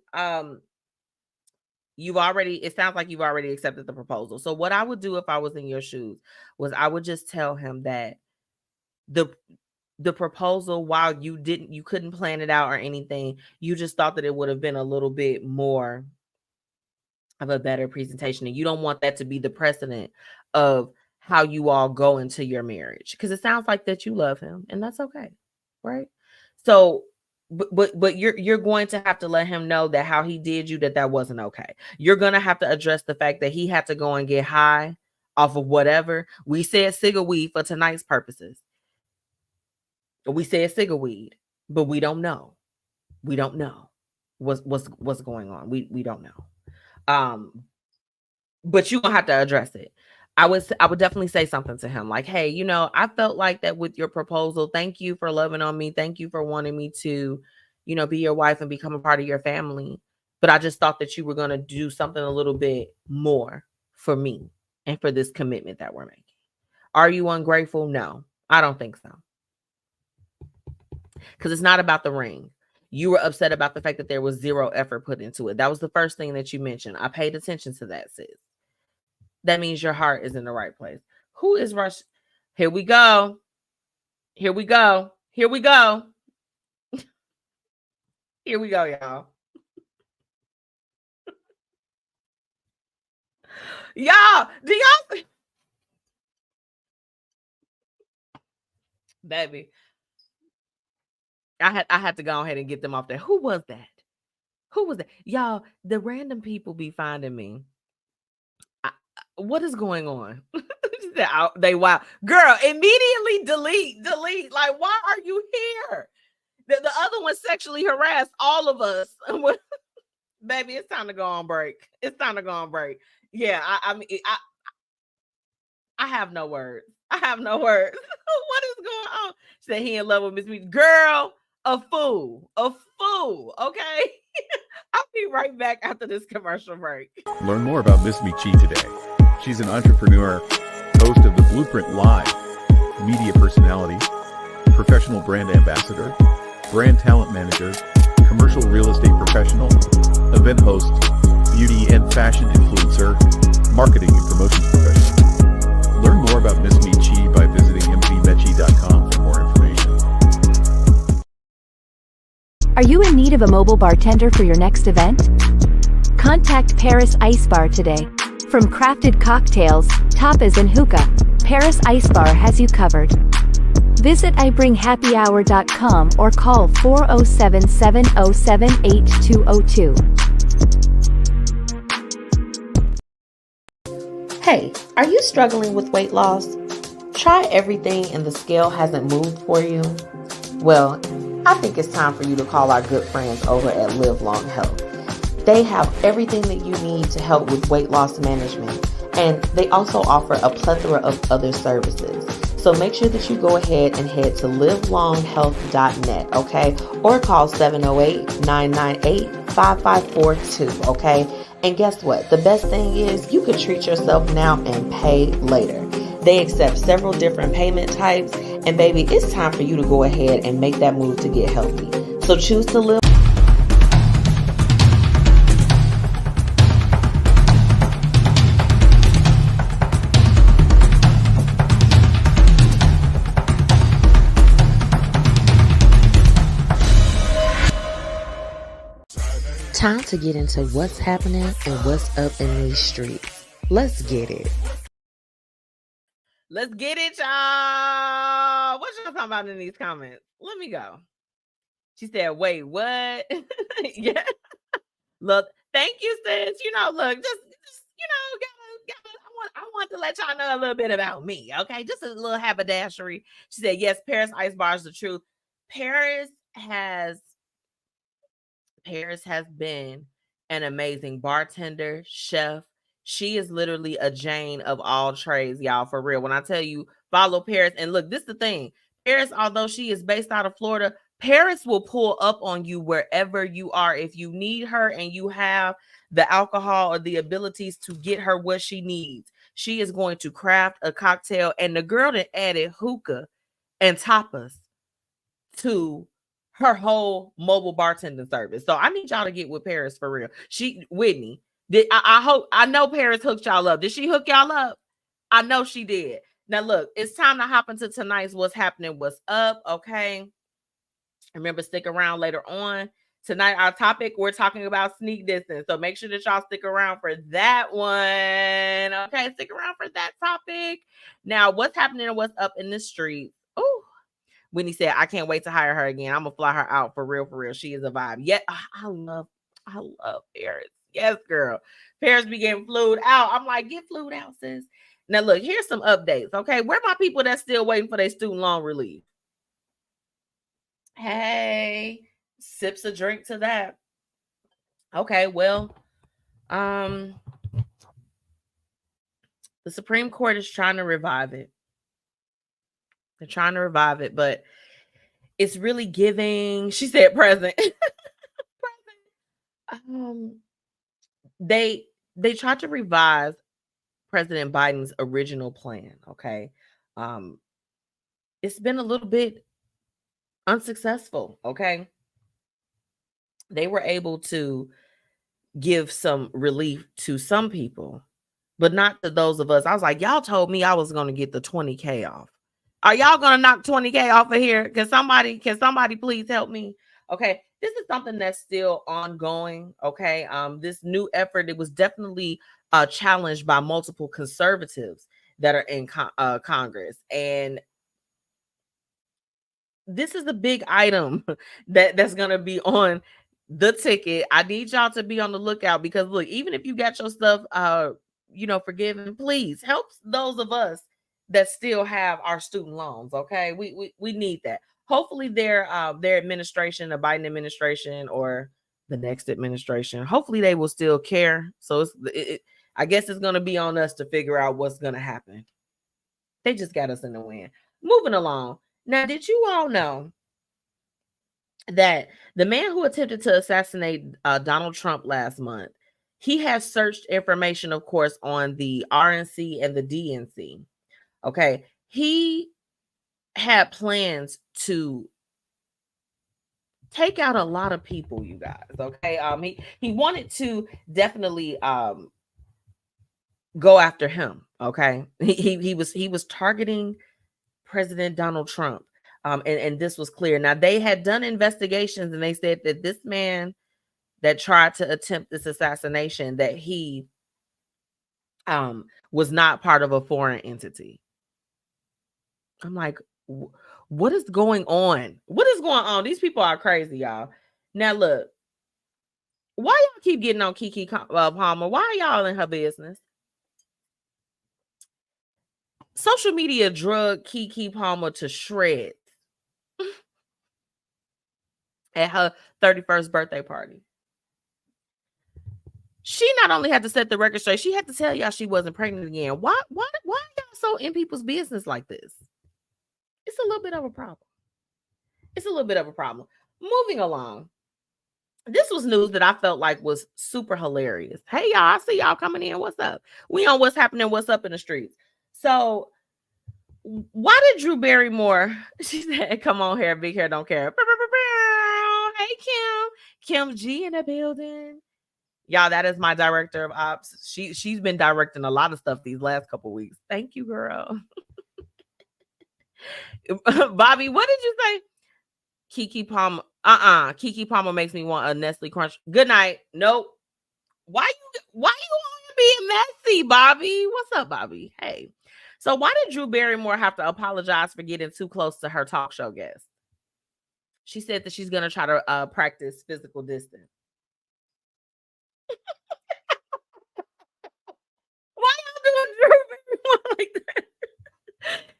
[SPEAKER 1] it sounds like you've already accepted the proposal. So what I would do if I was in your shoes was I would just tell him that the proposal, while you couldn't plan it out or anything, you just thought that it would have been a little bit more of a better presentation. And you don't want that to be the precedent of how you all go into your marriage. Because it sounds like that you love him, and that's okay. Right? So but you're going to have to let him know that how he did you, that wasn't okay. You're going to have to address the fact that he had to go and get high off of whatever. We said cigar weed for tonight's purposes. We said cigar weed, but we don't know. We don't know what's going on. We don't know. But you're going to have to address it. I would definitely say something to him like, hey, I felt like that with your proposal. Thank you for loving on me. Thank you for wanting me to, be your wife and become a part of your family. But I just thought that you were going to do something a little bit more for me. and for this commitment that we're making. Are you ungrateful? No, I don't think so. Because it's not about the ring. You were upset about the fact that there was zero effort put into it. That was the first thing that you mentioned. I paid attention to that, sis. That means your heart is in the right place. Who is rush? Here we go. Here we go. Here we go. Here we go, y'all. Y'all, do y'all, baby? I had to go ahead and get them off there. Who was that? Who was that? Y'all, the random people be finding me. What is going on? They wow. Girl, immediately delete. Like, why are you here? The other one sexually harassed all of us. Baby, it's time to go on break. It's time to go on break. Yeah, I mean, I have no words. I have no words. What is going on? She said he in love with MzMetchi. Girl, a fool. Okay. I'll be right back after this commercial break.
[SPEAKER 4] Learn more about MzMetchi today. She's an entrepreneur, host of the Blueprint Live, media personality, professional brand ambassador, brand talent manager, commercial real estate professional, event host, beauty and fashion influencer, marketing and promotions professional. Learn more about MzMetchi by visiting MzMetchi.com for more information.
[SPEAKER 5] Are you in need of a mobile bartender for your next event? Contact Paris Ice Bar today. From crafted cocktails, tapas and hookah, Paris Ice Bar has you covered. Visit ibringhappyhour.com or call 407-707-8202.
[SPEAKER 1] Hey, are you struggling with weight loss? Try everything and the scale hasn't moved for you? Well, I think it's time for you to call our good friends over at Live Long Health. They have everything that you need to help with weight loss management, and they also offer a plethora of other services. So make sure that you go ahead and head to livelonghealth.net, okay? Or call 708-998-5542, okay? And guess what? The best thing is you can treat yourself now and pay later. They accept several different payment types, and baby, it's time for you to go ahead and make that move to get healthy. So choose to live. Time to get into what's happening and what's up in these streets. Let's get it. Let's get it, y'all. What y'all talking about in these comments? Let me go. She said, wait, what? Yeah. Look, thank you, sis. You know, look, just I want to let y'all know a little bit about me, okay? Just a little haberdashery. She said, yes, Paris Ice Bar is the truth. Paris has been an amazing bartender, chef. She is literally a Jane of all trades, y'all, for real. When I tell you, follow Paris. And look, this is the thing. Paris, although she is based out of Florida, Paris will pull up on you wherever you are. If you need her and you have the alcohol or the abilities to get her what she needs, she is going to craft a cocktail. And the girl that added hookah and tapas to her whole mobile bartending service. So I need y'all to get with Paris for real. Whitney, I know Paris hooked y'all up. Did she hook y'all up? I know she did. Now look, it's time to hop into tonight's What's Happening, What's Up, okay? Remember, stick around later on. Tonight, our topic, we're talking about sneak distance. So make sure that y'all stick around for that one. Okay, stick around for that topic. Now, what's happening and what's up in the streets? Oh, Whitney said, I can't wait to hire her again. I'm going to fly her out for real, for real. She is a vibe. Yeah, I love Paris. Yes, girl. Paris be getting flued out. I'm like, get flued out, sis. Now, look, here's some updates, okay? Where are my people that's still waiting for their student loan relief? Hey, sips a drink to that. Okay, well, the Supreme Court is trying to revive it. They're trying to revive it, but it's really giving, she said present. Present. They tried to revise President Biden's original plan. Okay. It's been a little bit unsuccessful. Okay. They were able to give some relief to some people, but not to those of us. I was like, y'all told me I was going to get the 20K off. Are y'all going to knock 20K off of here? Can somebody please help me? Okay. This is something that's still ongoing. Okay. This new effort, it was definitely challenged by multiple conservatives that are in Congress. And this is the big item that's going to be on the ticket. I need y'all to be on the lookout, because look, even if you got your stuff forgiven, please help those of us that still have our student loans. Okay, we need that. Hopefully their administration, the Biden administration or the next administration, hopefully they will still care. So I guess it's going to be on us to figure out what's going to happen. They just got us in the wind. Moving along. Now, did you all know that the man who attempted to assassinate Donald Trump last month, he has searched information, of course, on the RNC and the DNC. Okay. He had plans to take out a lot of people, you guys. Okay. He wanted to definitely go after him. Okay. He was targeting President Donald Trump. And this was clear. Now, they had done investigations, and they said that this man that tried to attempt this assassination, that he was not part of a foreign entity. I'm like, what is going on? What is going on? These people are crazy, y'all. Now, look, why y'all keep getting on Keke Palmer? Why are y'all in her business? Social media drug Keke Palmer to shreds at her 31st birthday party. She not only had to set the record straight, she had to tell y'all she wasn't pregnant again. Why are y'all so in people's business like this? It's a little bit of a problem. Moving along. This was news that I felt like was super hilarious. Hey, y'all, I see y'all coming in. What's up? We on what's happening, what's up in the streets. So why did Drew Barrymore, she said, come on here, big hair, don't care. Hey, Kim G in the building. Y'all, that is my director of ops. She's been directing a lot of stuff these last couple weeks. Thank you, girl. Bobby, what did you say? Keke Palmer. Keke Palmer makes me want a Nestle Crunch. Good night. Nope. Why you always being messy, Bobby? What's up, Bobby? Hey. So why did Drew Barrymore have to apologize for getting too close to her talk show guest? She said that she's gonna try to practice physical distance. Why y'all doing Drew Barrymore like that?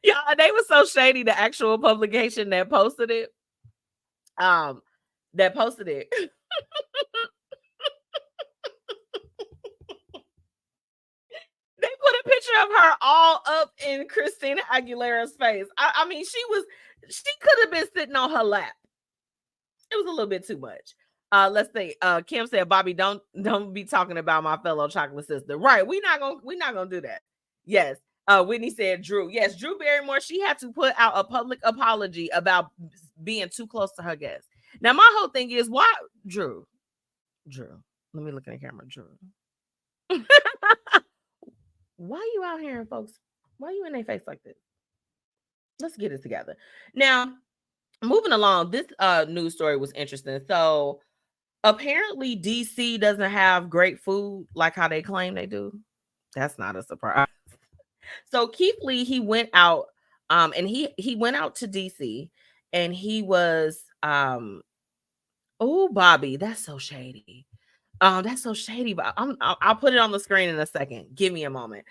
[SPEAKER 1] Y'all, they were so shady. The actual publication that posted it. They put a picture of her all up in Christina Aguilera's face. I mean, she could have been sitting on her lap. It was a little bit too much. Let's see. Kim said, Bobby, don't be talking about my fellow chocolate sister. Right. We're not gonna do that. Yes. Whitney said, Drew. Yes, Drew Barrymore, she had to put out a public apology about being too close to her guest. Now, my whole thing is, why, Drew, let me look in the camera, Drew. Why you out here, folks? Why you in their face like this? Let's get it together. Now, moving along, this news story was interesting. So, apparently, DC doesn't have great food like how they claim they do. That's not a surprise. So Keith Lee, he went out, and he went out to DC, and he was, oh, Bobby, that's so shady. That's so shady, but I'll put it on the screen in a second. Give me a moment.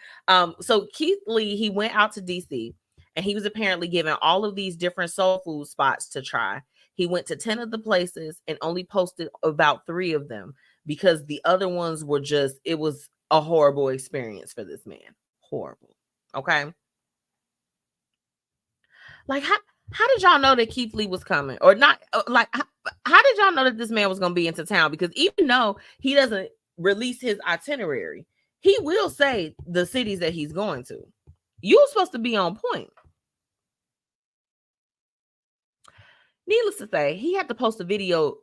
[SPEAKER 1] So Keith Lee, he went out to DC, and he was apparently given all of these different soul food spots to try. He went to 10 of the places and only posted about 3 of them because the other ones were it was a horrible experience for this man. Horrible. Okay. Like, how did y'all know that Keith Lee was coming? Or not? Like, how did y'all know that this man was going to be into town? Because even though he doesn't release his itinerary, he will say the cities that he's going to. You're supposed to be on point. Needless to say, he had to post a video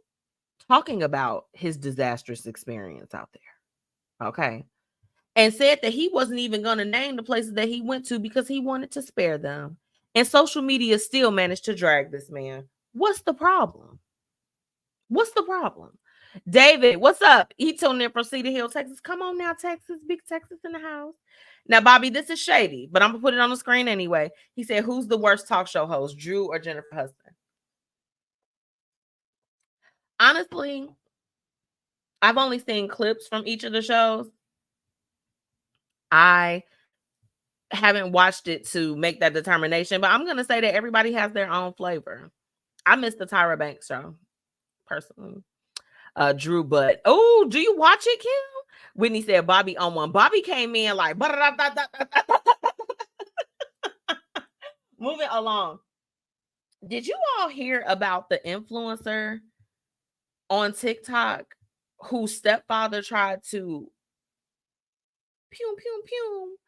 [SPEAKER 1] talking about his disastrous experience out there. Okay. And said that he wasn't even going to name the places that he went to because he wanted to spare them. And social media still managed to drag this man. What's the problem? What's the problem? David, what's up? He tuned in from Cedar Hill, Texas. Come on now, Texas. Big Texas in the house. Now, Bobby, this is shady, but I'm going to put it on the screen anyway. He said, who's the worst talk show host, Drew or Jennifer Hudson? Honestly, I've only seen clips from each of the shows. I haven't watched it to make that determination, but I'm going to say that everybody has their own flavor. I miss the Tyra Banks show, personally. Drew, but oh, do you watch it, Kim? Whitney said Bobby on one. Bobby came in like moving along. Did you all hear about the influencer on TikTok whose stepfather tried to pew pew pew?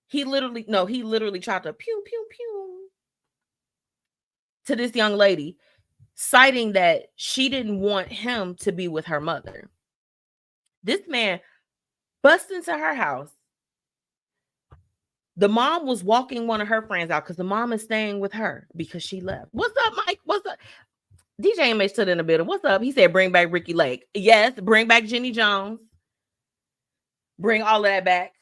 [SPEAKER 1] He literally tried to pew pew pew to this young lady, citing that she didn't want him to be with her mother. This man bust into her house. The mom was walking one of her friends out because the mom is staying with her because she left. What's up, Mike? What's up? DJ MH stood in the middle. What's up? He said, bring back Ricky Lake. Yes, bring back Jenny Jones. Bring all of that back.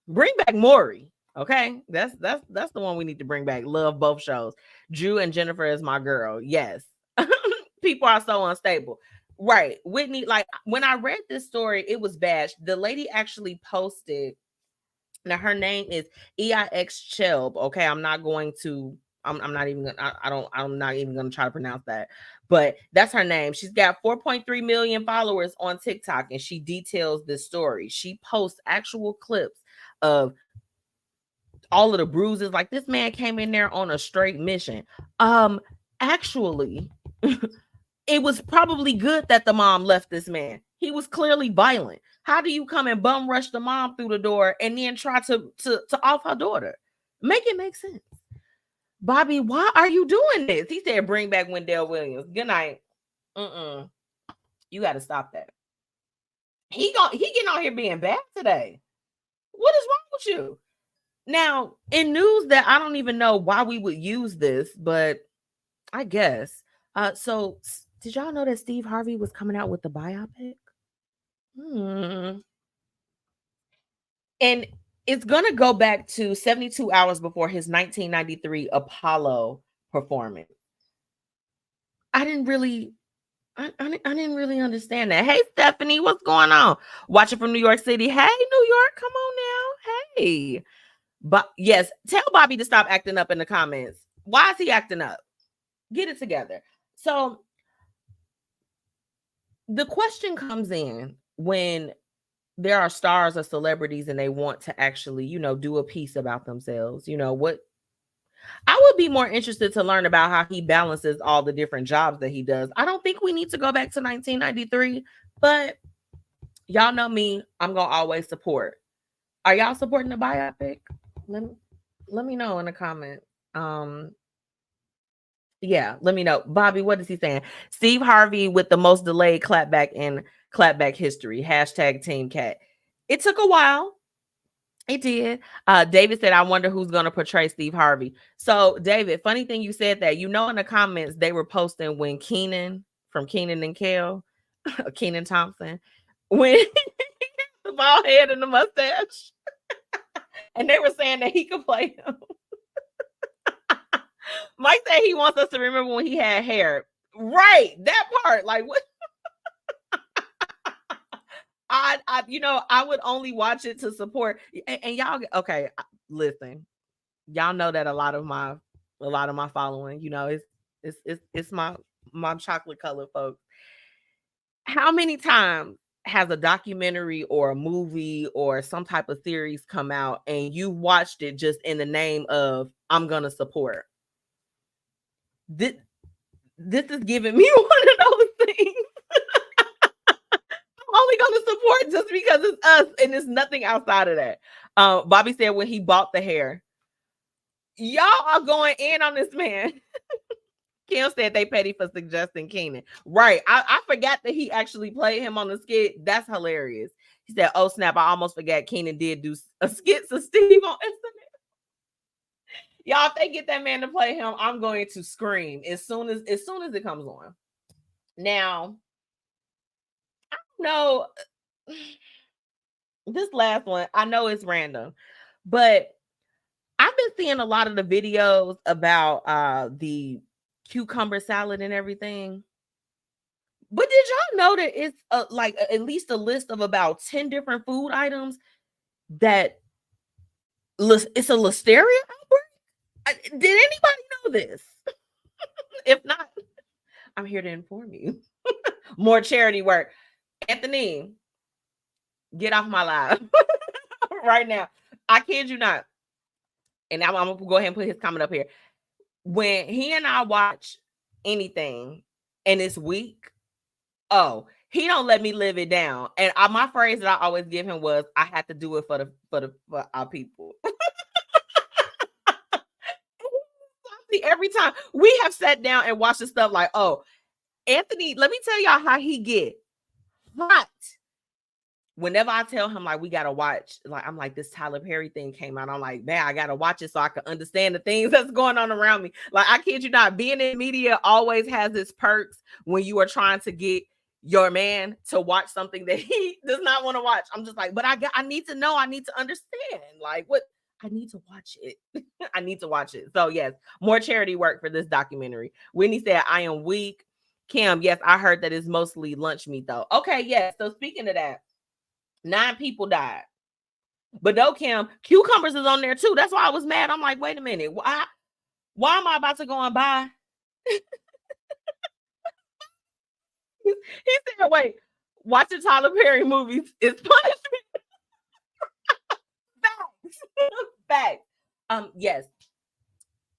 [SPEAKER 1] Bring back Maury. Okay, that's the one we need to bring back. Love both shows. Drew and Jennifer is my girl. Yes. People are so unstable. Right. Whitney, like when I read this story, it was bad. The lady actually posted. Now her name is EIX Chelb. Okay, I'm not even gonna try to pronounce that, but that's her name. She's got 4.3 million followers on TikTok, and she details this story. She posts actual clips of all of the bruises. Like, this man came in there on a straight mission. Actually, it was probably good that the mom left this man. He was clearly violent. How do you come and bum rush the mom through the door and then try to off her daughter? Make it make sense. Bobby, why are you doing this? He said, bring back Wendell Williams. Good night. You got to stop that. He getting out here being bad today. What is wrong with you? Now, in news that I don't even know why we would use this, but I guess. So did y'all know that Steve Harvey was coming out with the biopic? And it's going to go back to 72 hours before his 1993 Apollo performance. I didn't really understand that. Hey, Stephanie, what's going on? Watching from New York City. Hey, New York, come on now. Hey. But yes, tell Bobby to stop acting up in the comments. Why is he acting up? Get it together. So the question comes in when there are stars or celebrities and they want to actually, do a piece about themselves. What I would be more interested to learn about how he balances all the different jobs that he does. I don't think we need to go back to 1993, but y'all know me. I'm going to always support. Are y'all supporting the biopic? Let me know in the comments. Yeah, let me know. Bobby, what is he saying? Steve Harvey with the most delayed clapback in clapback history. # Team Cat. It took a while. It did. David said, I wonder who's going to portray Steve Harvey. So, David, funny thing you said that. In the comments, they were posting when Kenan from Kenan and Kel, Kenan Thompson, when the bald head and the mustache. And they were saying that he could play him. Mike said he wants us to remember when he had hair. Right, that part. Like, what? I would only watch it to support. And y'all, okay, listen. Y'all know that a lot of my following, it's my chocolate color folks. How many times has a documentary or a movie or some type of series come out and you watched it just in the name of I'm gonna support? This is giving me one of those things. I'm only going to support just because it's us and it's nothing outside of that. Bobby said when he bought the hair, y'all are going in on this man. Kim said they petty for suggesting Keenan. Right. I forgot that he actually played him on the skit. That's hilarious. He said, oh, snap. I almost forgot Keenan did do a skit to Steve on Instagram. Y'all, if they get that man to play him, I'm going to scream as soon as it comes on. Now, I don't know. This last one, I know it's random, but I've been seeing a lot of the videos about the cucumber salad and everything. But did y'all know that it's like at least a list of about 10 different food items that it's a listeria outbreak? Did anybody know this? If not, I'm here to inform you. More charity work. Anthony, get off my live right now. I kid you not. And I'm going to go ahead and put his comment up here. When he and I watch anything and it's weak, oh, he don't let me live it down. And my phrase that I always give him was, I had to do it for our people. Every time we have sat down and watched the stuff like, oh, Anthony, let me tell y'all how he get hot. Whenever I tell him like we gotta watch, like I'm like, this Tyler Perry thing came out. I'm like, man, I gotta watch it so I can understand the things that's going on around me. Like, I kid you not, being in media always has its perks when you are trying to get your man to watch something that he does not want to watch. I'm just like, but I need to know, I need to understand. Like, what I need to watch it. I need to watch it. So yes, more charity work for this documentary. Whitney said, I am weak. Kim, yes, I heard that it's mostly lunch meat though. Okay, yes. So speaking of that, 9 people died. But no, Kim, cucumbers is on there too. That's why I was mad. I'm like, wait a minute. Why am I about to go and buy? He said, wait, watching Tyler Perry movies is punishment. Facts. Yes.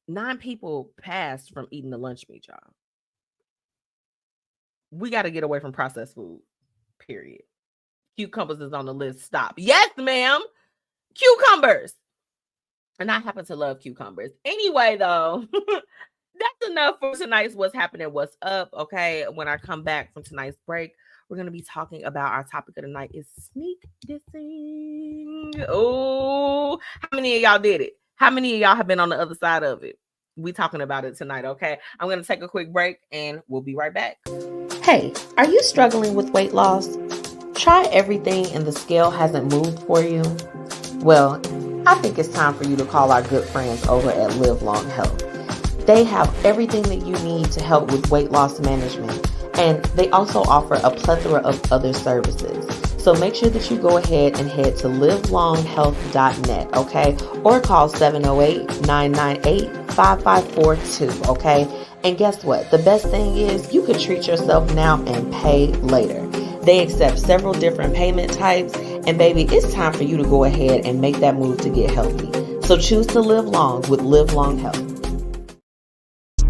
[SPEAKER 1] 9 people passed from eating the lunch meat, y'all. We got to get away from processed food. Period. Cucumbers is on the list. Stop. Yes, ma'am. Cucumbers. And I happen to love cucumbers. Anyway, though, that's enough for tonight's What's Happening, What's Up. Okay. When I come back from tonight's break, we're going to be talking about our topic of the night is sneak dissing. Oh, how many of y'all did it? How many of y'all have been on the other side of it? We talking about it tonight. Okay. I'm going to take a quick break and we'll be right back. Hey, are you struggling with weight loss? Try everything and the scale hasn't moved for you? Well, I think it's time for you to call our good friends over at Live Long Health. They have everything that you need to help with weight loss management, and they also offer a plethora of other services. So make sure that you go ahead and head to livelonghealth.net, okay? Or call 708-998-5542, okay? And guess what? The best thing is you could treat yourself now and pay later. They accept several different payment types, and baby, it's time for you to go ahead and make that move to get healthy. So choose to live long with Live Long Health.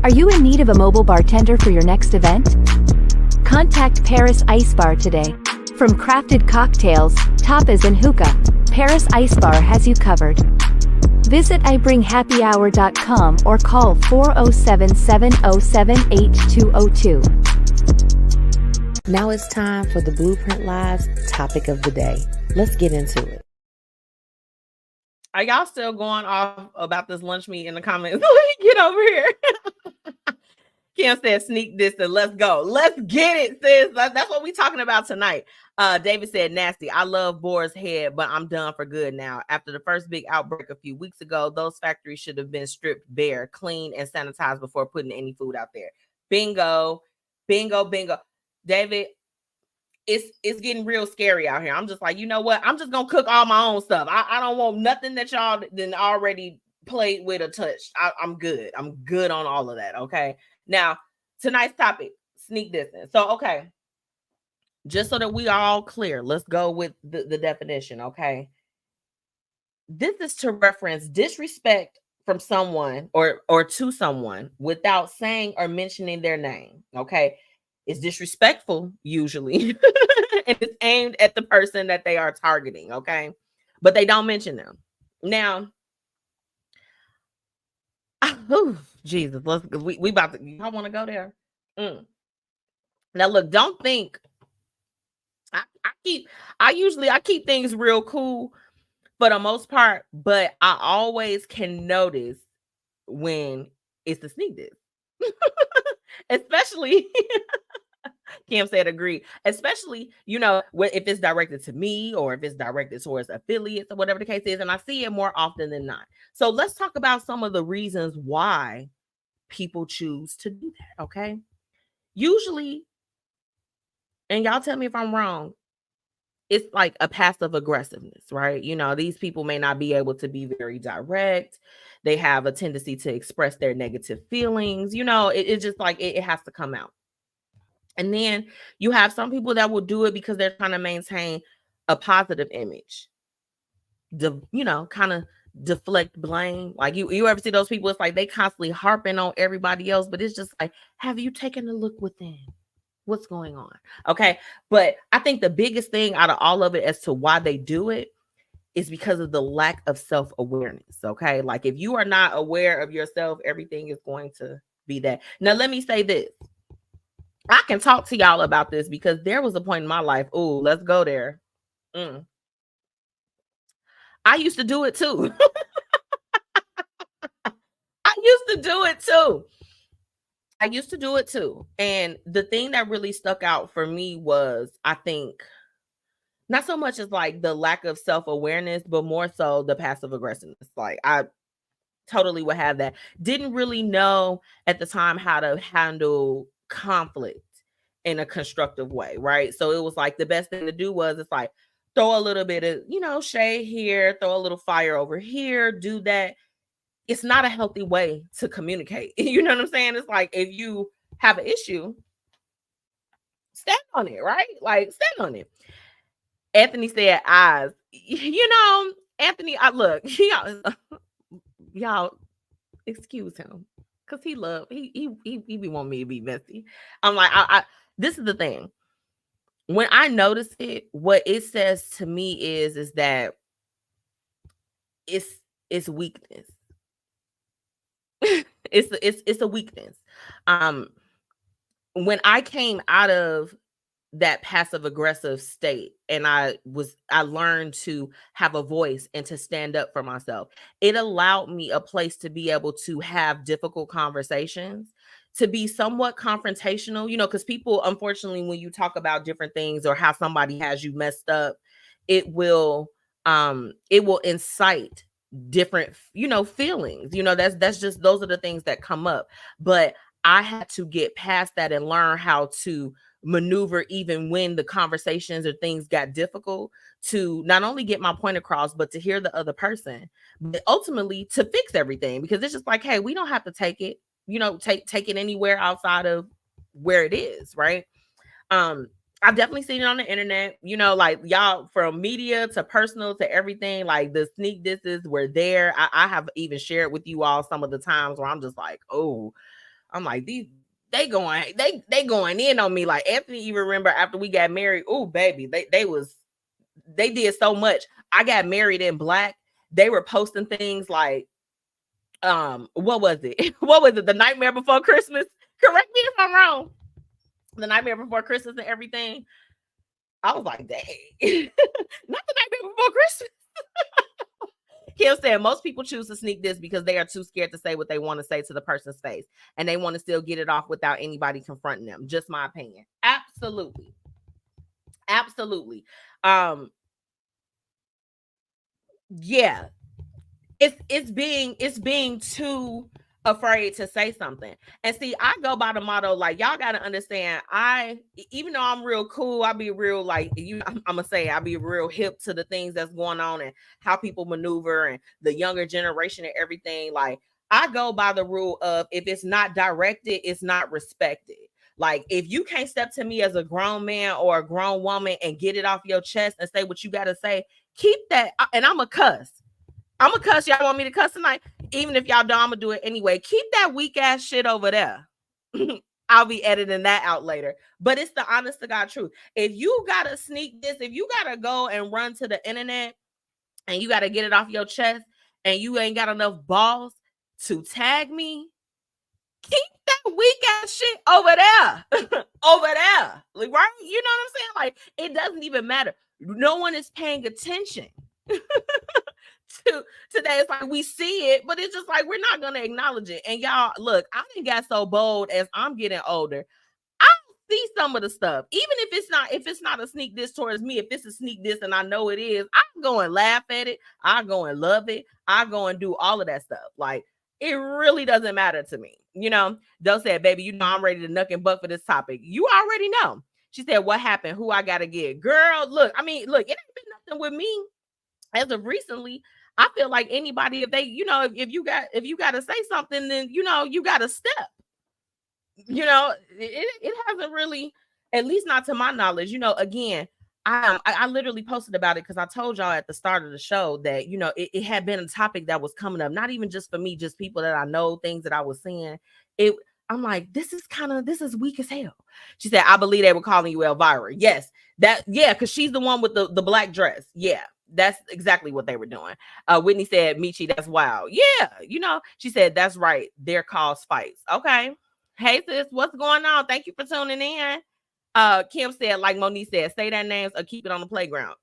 [SPEAKER 5] Are you in need of a mobile bartender for your next event? Contact Paris Ice Bar today. From crafted cocktails, tapas and hookah, Paris Ice Bar has you covered. Visit ibringhappyhour.com or call 407-707-8202. Now it's time for the Blueprint Live's topic of the day. Let's get into it.
[SPEAKER 1] Are y'all still going off about this lunch meat in the comments? Get over here. Kim said, sneak this and let's go. Let's get it, sis. That's what we're talking about tonight. David said, nasty. I love Boar's Head, but I'm done for good now. After the first big outbreak a few weeks ago, those factories should have been stripped bare, cleaned, and sanitized before putting any food out there. Bingo, bingo, bingo. David, it's getting real scary out here. I'm just like, you know what? I'm just going to cook all my own stuff. I don't want nothing that y'all didn't already played with or touched. I'm good. I'm good on all of that, okay? Now, tonight's topic, sneak dissing. So, okay, just so that we are all clear, let's go with the definition, okay? This is to reference disrespect from someone or to someone without saying or mentioning their name, okay? It's disrespectful, usually, and it's aimed at the person that they are targeting, okay? But they don't mention them. Now, oh, Jesus, we about to, y'all want to go there? Now, look, don't think, I keep things real cool for the most part, but I always can notice when it's the sneak diss. Especially Kim said agree, especially, if it's directed to me or if it's directed towards affiliates or whatever the case is, and I see it more often than not. So let's talk about some of the reasons why people choose to do that, okay? Usually, and y'all tell me if I'm wrong, it's like a passive aggressiveness, right? These people may not be able to be very direct. They have a tendency to express their negative feelings. It's just like it has to come out. And then you have some people that will do it because they're trying to maintain a positive image. Kind of deflect blame. Like you ever see those people? It's like they constantly harping on everybody else, but it's just like, have you taken a look within? What's going on? Okay. But I think the biggest thing out of all of it as to why they do it is because of the lack of self-awareness. Okay. Like if you are not aware of yourself, everything is going to be that. Now, let me say this. I can talk to y'all about this because there was a point in my life. Oh, let's go there. I used to do it too. I used to do it too. And the thing that really stuck out for me was, I think, not so much as like the lack of self-awareness, but more so the passive aggressiveness. Like I totally would have that. Didn't really know at the time how to handle conflict in a constructive way, right? So it was like the best thing to do was, it's like throw a little bit of, shade here, throw a little fire over here, do that. It's not a healthy way to communicate. You know what I'm saying? It's like if you have an issue, stand on it, right? Like stand on it. Anthony said eyes. Anthony, look, y'all excuse him because he be wanting me to be messy. I'm like, this is the thing. When I notice it, what it says to me is that it's weakness. it's a weakness. When I came out of that passive aggressive state and I learned to have a voice and to stand up for myself, it allowed me a place to be able to have difficult conversations, to be somewhat confrontational, because people, unfortunately, when you talk about different things or how somebody has you messed up, it will incite different, feelings. That's just, those are the things that come up. But I had to get past that and learn how to maneuver even when the conversations or things got difficult, to not only get my point across, but to hear the other person, but ultimately to fix everything. Because it's just like, hey, we don't have to take it, take it anywhere outside of where it is, right? I've definitely seen it on the internet, like y'all, from media to personal to everything, like the sneak disses were there. I have even shared with you all some of the times where I'm just like, oh, I'm like, they going in on me. Like Anthony even remember after we got married. Oh, baby, they did so much. I got married in black. They were posting things like, what was it? What was it? The Nightmare Before Christmas. Correct me if I'm wrong. The Nightmare Before Christmas and everything. I was like, dang, not the Nightmare Before Christmas. Kim said most people choose to sneak this because they are too scared to say what they want to say to the person's face, and they want to still get it off without anybody confronting them. Just my opinion. Absolutely. Yeah. It's being too afraid to say something. And see, I go by the motto, like, y'all got to understand, even though I'm real cool, I be real, like, I'm gonna say I be real hip to the things that's going on and how people maneuver and the younger generation and everything. Like, I go by the rule of, if it's not directed, it's not respected. Like, if you can't step to me as a grown man or a grown woman and get it off your chest and say what you got to say, keep that. And I'm a cuss. Y'all want me to cuss tonight? Even if y'all don't, I'm gonna do it anyway. Keep that weak ass shit over there. I'll be editing that out later. But it's the honest to God truth. If you gotta sneak this, if you gotta go and run to the internet and you gotta get it off your chest and you ain't got enough balls to tag me, keep that weak ass shit over there. Over there. Like, right? You know what I'm saying? Like, it doesn't even matter. No one is paying attention to today. It's like we see it, but it's just like we're not gonna acknowledge it. And y'all, look, I didn't get so bold as I'm getting older. I see some of the stuff, even if it's not a sneak diss towards me. If it's a sneak diss and I know it is, I go and laugh at it. I go and love it. I go and do all of that stuff. Like, it really doesn't matter to me. You know, Doe said, baby, you know I'm ready to nuck and buck for this topic. You already know. She said, what happened? Who I gotta get? Girl, look, it ain't been nothing with me as of recently. I feel like anybody, if they, if you got to say something, then you got to step. It hasn't really, at least not to my knowledge. Again, I literally posted about it because I told y'all at the start of the show that it had been a topic that was coming up, not even just for me, just people that I know, things that I was seeing. I'm like, this is weak as hell. She said, I believe they were calling you Elvira. Yes, because she's the one with the black dress. Yeah. That's exactly what they were doing. Whitney said, Michi, that's wild. Yeah, she said, that's right. Their cause fights. Okay. Hey, sis, what's going on? Thank you for tuning in. Kim said, like Monique said, say their names or keep it on the playground.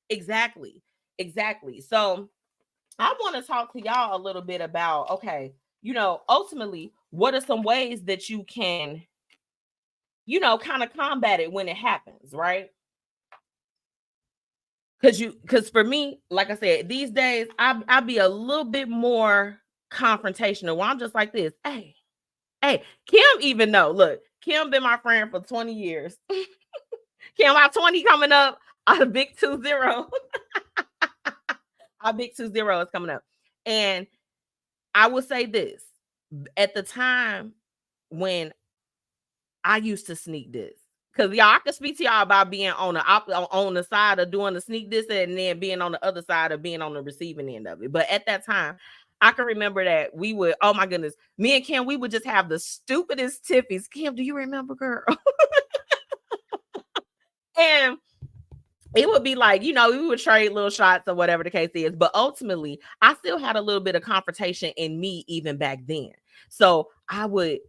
[SPEAKER 1] Exactly. So I want to talk to y'all a little bit about, okay, ultimately, what are some ways that you can, kind of combat it when it happens, right? Because for me, like I said, these days I'll be a little bit more confrontational. Where I'm just like this. Hey, Kim even know. Look, Kim been my friend for 20 years. Kim, our 20 coming up. Our big 20. Our big 20 is coming up. And I will say this. At the time when I used to sneak this, because y'all, I can speak to y'all about being on the side of doing the sneak this and then being on the other side of being on the receiving end of it. But at that time, I can remember that we would, oh my goodness, me and Kim, we would just have the stupidest tippies. Kim, do you remember, girl? And it would be like, we would trade little shots or whatever the case is. But ultimately, I still had a little bit of confrontation in me even back then. So I would,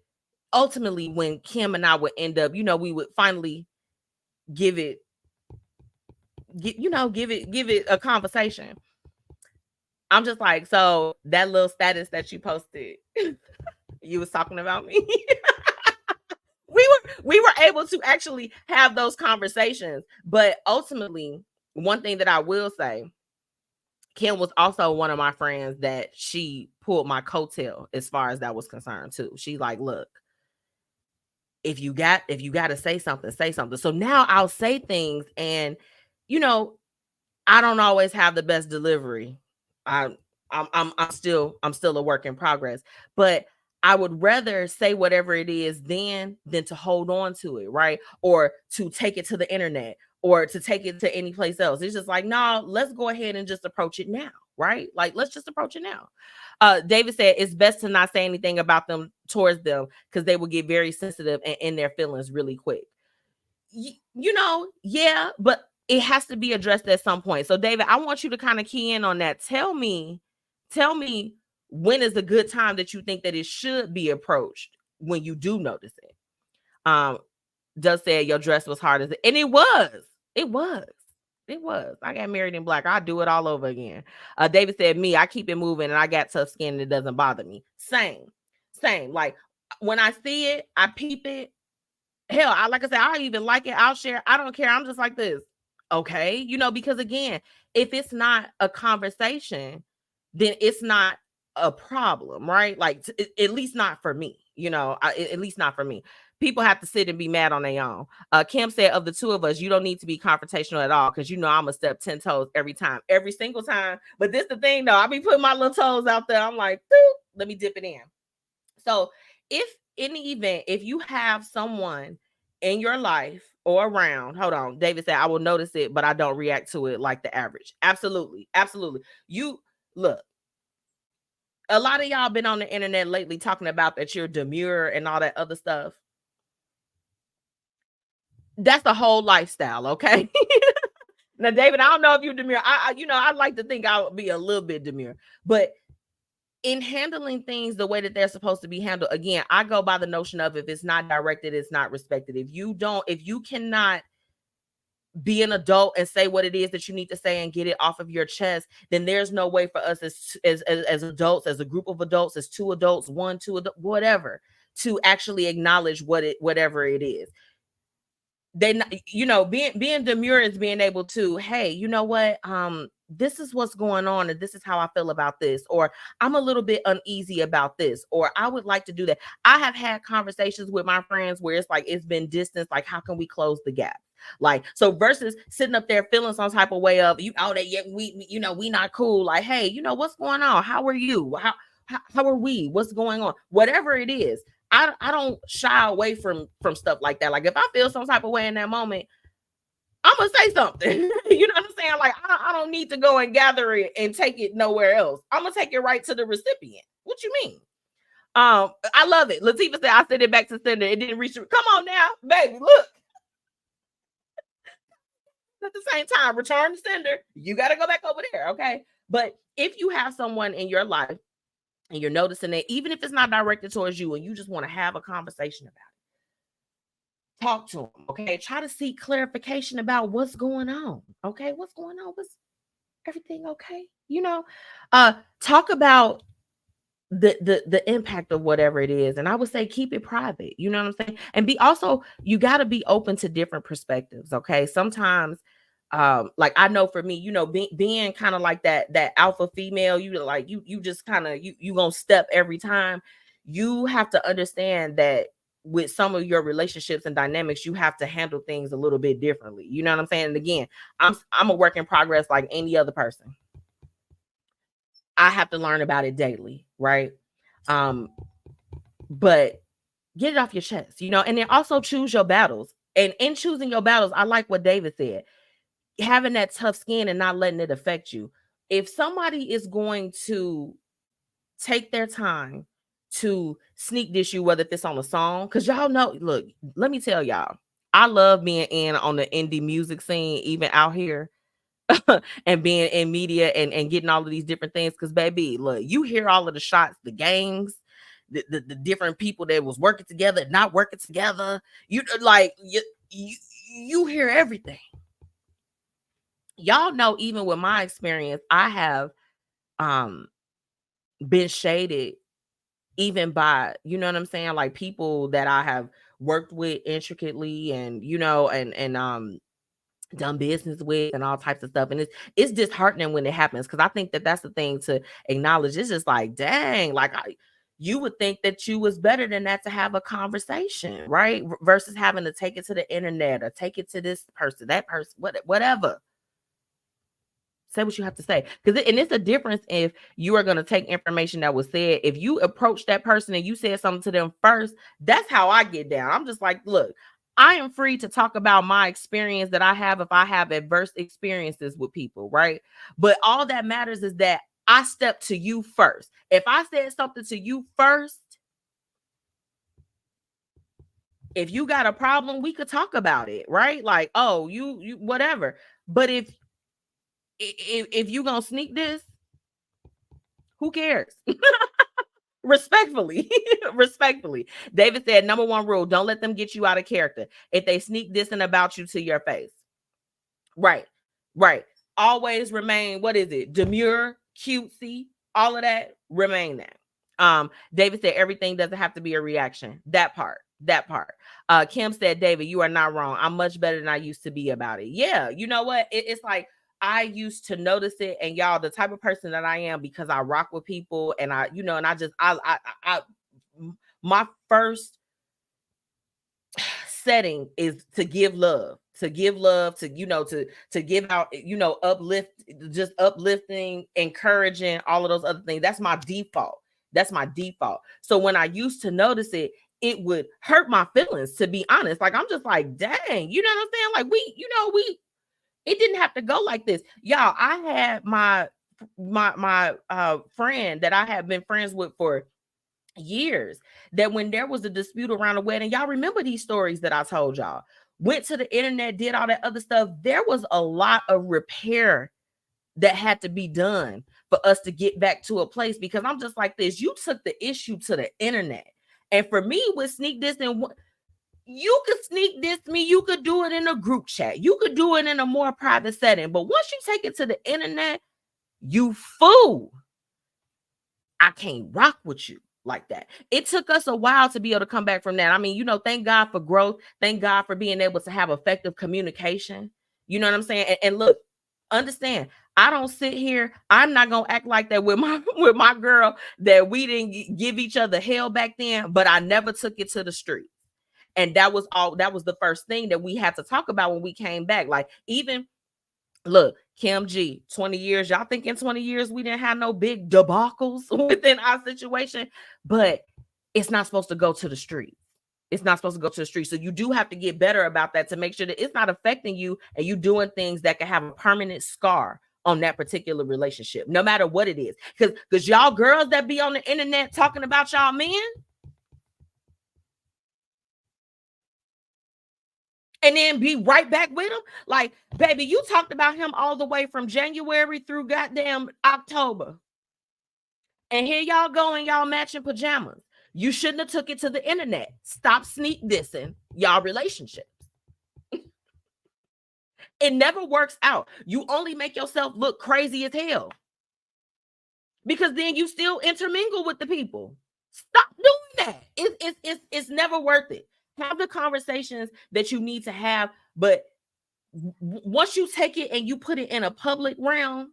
[SPEAKER 1] ultimately, when Kim and I would end up, we would finally give it a conversation. I'm just like, so that little status that you posted, you was talking about me. we were able to actually have those conversations. But ultimately, one thing that I will say, Kim was also one of my friends that she pulled my coattail as far as that was concerned too. She's like, look, if you got to say something, say something. So now I'll say things, and I don't always have the best delivery. I'm still a work in progress, but I would rather say whatever it is then than to hold on to it, right? Or to take it to the internet or to take it to any place else. It's just like, no, let's go ahead and just approach it now, right? Like, let's just approach it now. David said it's best to not say anything about them towards them because they will get very sensitive and in their feelings really quick. Yeah, but it has to be addressed at some point. So, David, I want you to kind of key in on that. Tell me when is a good time that you think that it should be approached when you do notice it. Does say your dress was hard as it, and it was. I got married in black. I'll do it all over again. David said, me, I keep it moving and I got tough skin and it doesn't bother me. Same. Like when I see it, I peep it. Hell, like I said, I even like it. I'll share. I don't care. I'm just like this. Okay. Because again, if it's not a conversation, then it's not a problem, right? Like at least not for me, at least not for me. People have to sit and be mad on their own. Kim said, of the two of us, you don't need to be confrontational at all because I'm going to step 10 toes every single time. But this the thing, though. I be putting my little toes out there. I'm like, let me dip it in. So if in the event, if you have someone in your life or around, hold on, David said, I will notice it, but I don't react to it like the average. Absolutely. You look. A lot of y'all been on the internet lately talking about that you're demure and all that other stuff. That's the whole lifestyle, okay? Now, David, I don't know if you're demure. I like to think I'll be a little bit demure, but in handling things the way that they're supposed to be handled, again, I go by the notion of if it's not directed, it's not respected. If you cannot be an adult and say what it is that you need to say and get it off of your chest, then there's no way for us as adults, as a group of adults, as two adults, whatever, to actually acknowledge whatever it is. They, being demure is being able to, hey, you know what, this is what's going on, and this is how I feel about this, or I'm a little bit uneasy about this, or I would like to do that. I have had conversations with my friends where it's like it's been distance, like how can we close the gap? Like, so versus sitting up there feeling some type of way of, that we not cool. Like, hey, what's going on? How are you? How are we? What's going on? Whatever it is. I don't shy away from stuff like that. Like if I feel some type of way in that moment, I'm gonna say something. You know what I'm saying? Like I don't need to go and gather it and take it nowhere else. I'm gonna take it right to the recipient. What you mean? I love it. Latifah said I sent it back to sender. It didn't reach. Come on now, baby. Look. At the same time, return to sender. You got to go back over there, okay? But if you have someone in your life and you're noticing it, even if it's not directed towards you and you just want to have a conversation about it, talk to them, okay? Try to seek clarification about what's going on, okay? What's going on? Was everything okay? Talk about the impact of whatever it is. And I would say keep it private. You know what I'm saying? And you got to be open to different perspectives, okay? Sometimes like I know for me, being kind of like that alpha female, you just kind of you gonna step every time. You have to understand that with some of your relationships and dynamics, you have to handle things a little bit differently. You know what I'm saying? And again, I'm a work in progress like any other person. I have to learn about it daily, right? But get it off your chest, and then also choose your battles. And in choosing your battles, I like what David said. Having that tough skin and not letting it affect you. If somebody is going to take their time to sneak dish you, whether it's on a song, because y'all know, look, let me tell y'all, I love being in on the indie music scene, even out here, and being in media and getting all of these different things. Because baby, look, you hear all of the shots, the gangs, the different people that was working together, not working together. You hear everything. Y'all know, even with my experience, I have been shaded even by, you know what I'm saying, like people that I have worked with intricately and done business with and all types of stuff. And it's disheartening when it happens, because I think that's the thing to acknowledge. It's just like, dang, like you would think that you was better than that to have a conversation, right? Versus having to take it to the internet or take it to this person, that person, whatever. Say what you have to say. And it's a difference if you are going to take information that was said. If you approach that person and you said something to them first, that's how I get down. I'm just like, look, I am free to talk about my experience that I have if I have adverse experiences with people, right? But all that matters is that I step to you first. If I said something to you first, if you got a problem, we could talk about it, right? Like, oh, you whatever. But if you gonna sneak this, who cares? Respectfully. David said, number one rule, don't let them get you out of character. If they sneak this and about you to your face. Right. Always remain, what is it? Demure, cutesy, all of that, remain that. David said, everything doesn't have to be a reaction. That part. Kim said, David, you are not wrong. I'm much better than I used to be about it. Yeah, you know what? It's like, I used to notice it, and y'all, the type of person that I am, because I rock with people, and I my first setting is to give love, to give out, uplifting, encouraging, all of those other things. That's my default. So when I used to notice it, it would hurt my feelings, to be honest. Like, I'm just like, dang, you know what I'm saying? Like it didn't have to go like this. Y'all, I had my friend that I have been friends with for years, that when there was a dispute around a wedding, y'all remember these stories that I told y'all. went to the internet, did all that other stuff, there was a lot of repair that had to be done for us to get back to a place, because I'm just like this. You took the issue to the internet. And for me, with sneak this, and you could sneak this me, you could do it in a group chat, you could do it in a more private setting. But once you take it to the internet, you fool. I can't rock with you like that. It took us a while to be able to come back from that. I mean, thank God for growth. Thank God for being able to have effective communication. You know what I'm saying? And look, understand, I don't sit here. I'm not gonna act like that with my girl, that we didn't give each other hell back then, but I never took it to the street. And that was the first thing that we had to talk about when we came back. Like, even look, Kim G, 20 years. Y'all think in 20 years we didn't have no big debacles within our situation, but it's not supposed to go to the street. It's not supposed to go to the street. So you do have to get better about that to make sure that it's not affecting you and you doing things that can have a permanent scar on that particular relationship, no matter what it is. Because y'all girls that be on the internet talking about y'all men, and then be right back with him. Like, baby, you talked about him all the way from January through goddamn October. And here y'all go in y'all matching pajamas. You shouldn't have took it to the internet. Stop sneak dissing y'all relationships. It never works out. You only make yourself look crazy as hell, because then you still intermingle with the people. Stop doing that. It's never worth it. Have the conversations that you need to have, but once you take it and you put it in a public realm,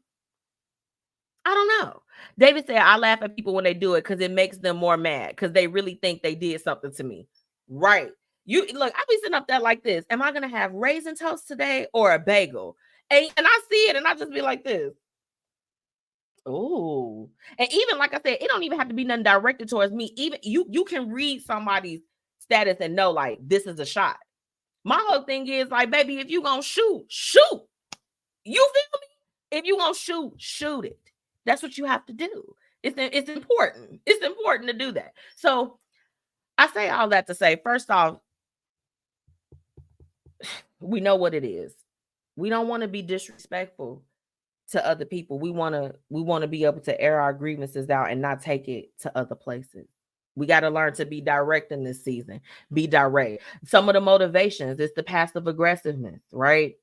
[SPEAKER 1] I don't know. David said, I laugh at people when they do it because it makes them more mad because they really think they did something to me. Right. You look, I be sitting up there like this. Am I gonna have raisin toast today or a bagel? And I see it and I just be like this. Oh, and even like I said, it don't even have to be nothing directed towards me. Even you can read somebody's status and know, like, this is a shot. My whole thing is like, baby, if you gonna shoot. You feel me? If you gonna shoot it. That's what you have to do. It's important. It's important to do that. So I say all that to say, first off, we know what it is. We don't want to be disrespectful to other people. We want to be able to air our grievances out and not take it to other places. We got to learn to be direct in this season. Be direct. Some of the motivations is the passive aggressiveness, right?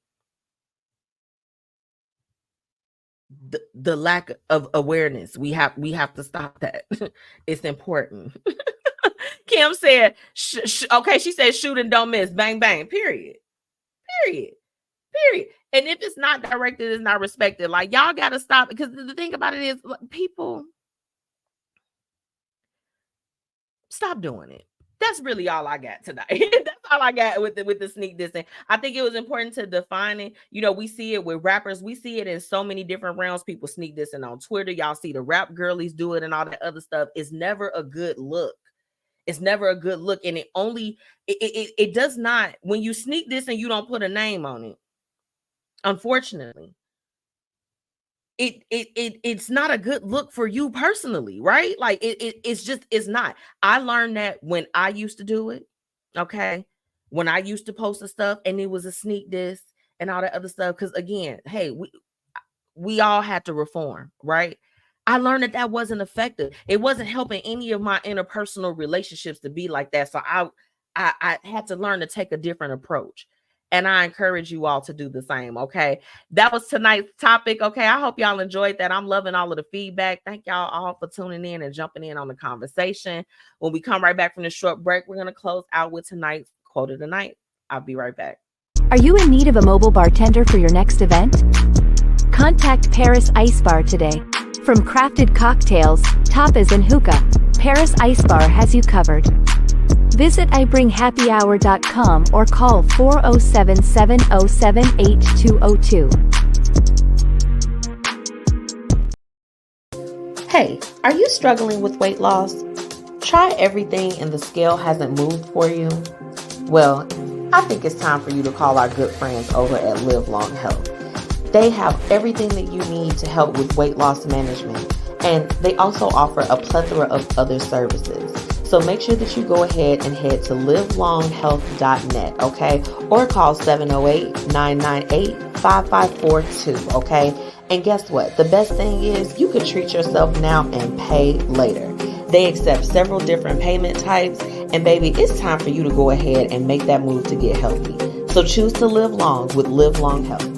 [SPEAKER 1] The lack of awareness. We have to stop that. It's important. Kim said, okay, she said shoot and don't miss. Bang, bang, period. And if it's not directed, it's not respected. Like, y'all got to stop, because the thing about it is, people, stop doing it. That's really all I got tonight. That's all I got with the sneak dissing. I think it was important to define it. We see it with rappers. We see it in so many different realms. People sneak dissing on Twitter. Y'all see the rap girlies do it and all that other stuff. It's never a good look. It's never a good look. And it does not, when you sneak this and you don't put a name on it, unfortunately, it's not a good look for you personally, right? Like it's not. I learned that when I used to do it. Okay. When I used to post the stuff and it was a sneak diss and all that other stuff. Because again, hey, we all had to reform, right? I learned that wasn't effective. It wasn't helping any of my interpersonal relationships to be like that. So I had to learn to take a different approach. And I encourage you all to do the same. Okay. That was tonight's topic. Okay. I hope y'all enjoyed that. I'm loving all of the feedback. Thank y'all all for tuning in and jumping in on the conversation. When we come right back from the short break, we're going to close out with tonight's quote of the night. I'll be right back.
[SPEAKER 5] Are you in need of a mobile bartender for your next event? Contact Paris Ice Bar today. From crafted cocktails, tapas and hookah, Paris Ice Bar has you covered. Visit ibringhappyhour.com or call 407-707-8202.
[SPEAKER 1] Hey, are you struggling with weight loss? Try everything and the scale hasn't moved for you? Well, I think it's time for you to call our good friends over at Live Long Health. They have everything that you need to help with weight loss management, and they also offer a plethora of other services. So make sure that you go ahead and head to livelonghealth.net, okay? Or call 708-998-5542, okay? And guess what? The best thing is you can treat yourself now and pay later. They accept several different payment types. And baby, it's time for you to go ahead and make that move to get healthy. So choose to live long with Live Long Health.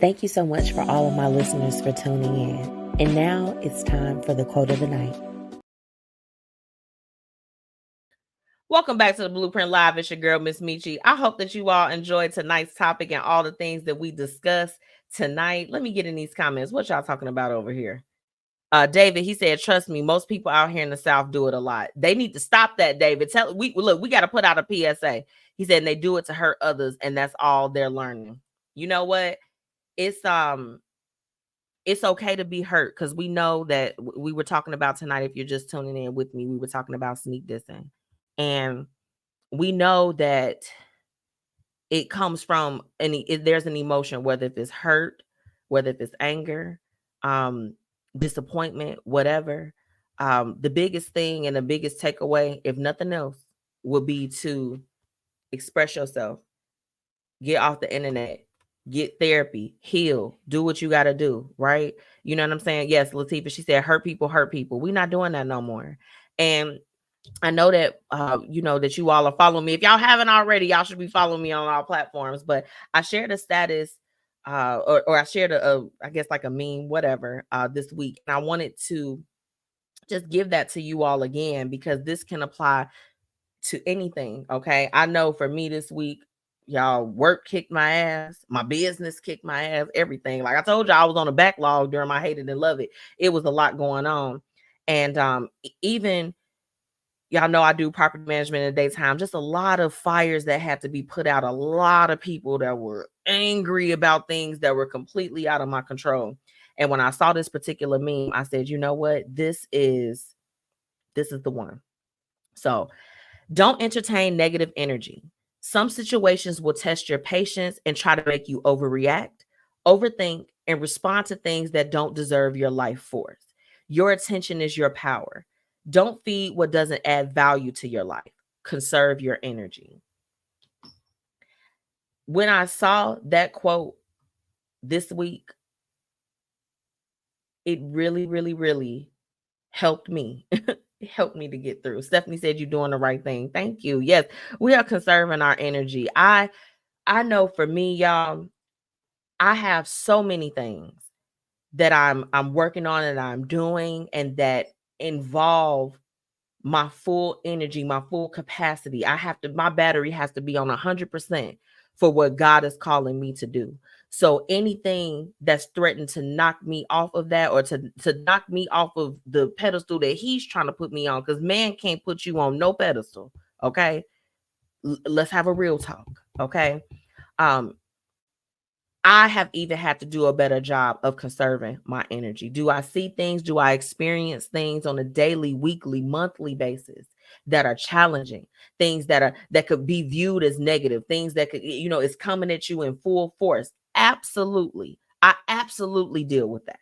[SPEAKER 1] Thank you so much for all of my listeners for tuning in. And now it's time for the quote of the night. Welcome back to the Blueprint Live. It's your girl, MzMetchi. I hope that you all enjoyed tonight's topic and all the things that we discussed tonight. Let me get in these comments. What y'all talking about over here? David, he said, trust me, most people out here in the South do it a lot. They need to stop that, David. We got to put out a PSA. He said, and they do it to hurt others, and that's all they're learning. You know what? It's okay to be hurt, because we know that we were talking about tonight. If you're just tuning in with me, we were talking about sneak dissing, and we know that it comes from there's an emotion, whether if it's hurt, whether if it's anger, disappointment, whatever. The biggest thing and the biggest takeaway, if nothing else, would be to express yourself, get off the internet, get therapy, heal, do what you got to do, right? You know what I'm saying? Yes, Latifah, she said, hurt people. We're not doing that no more. And I know that, that you all are following me. If y'all haven't already, y'all should be following me on all platforms. But I shared a status, or I shared I guess like a meme, whatever, this week. And I wanted to just give that to you all again, because this can apply to anything. Okay. I know for me this week, y'all, work kicked my ass, my business kicked my ass, everything. Like I told you, I was on a backlog during my Hate It and Love It. It was a lot going on. And even y'all know I do property management in the daytime, just a lot of fires that had to be put out, a lot of people that were angry about things that were completely out of my control. And when I saw this particular meme, I said, you know what? This is the one. So don't entertain negative energy. Some situations will test your patience and try to make you overreact, overthink, and respond to things that don't deserve your life force. Your attention is your power. Don't feed what doesn't add value to your life. Conserve your energy. When I saw that quote this week, it really, really, really helped me. It helped me to get through. Stephanie said, you're doing the right thing. Thank you. Yes, we are conserving our energy. I know for me, y'all, I have so many things that I'm working on and I'm doing, and that involve my full energy, my full capacity. My battery has to be on 100% for what God is calling me to do. So anything that's threatened to knock me off of that, or to knock me off of the pedestal that he's trying to put me on, because man can't put you on no pedestal. Okay. Let's have a real talk. Okay. I have even had to do a better job of conserving my energy. Do I see things? Do I experience things on a daily, weekly, monthly basis that are challenging? Things that could be viewed as negative, things that could, it's coming at you in full force. Absolutely. I absolutely deal with that.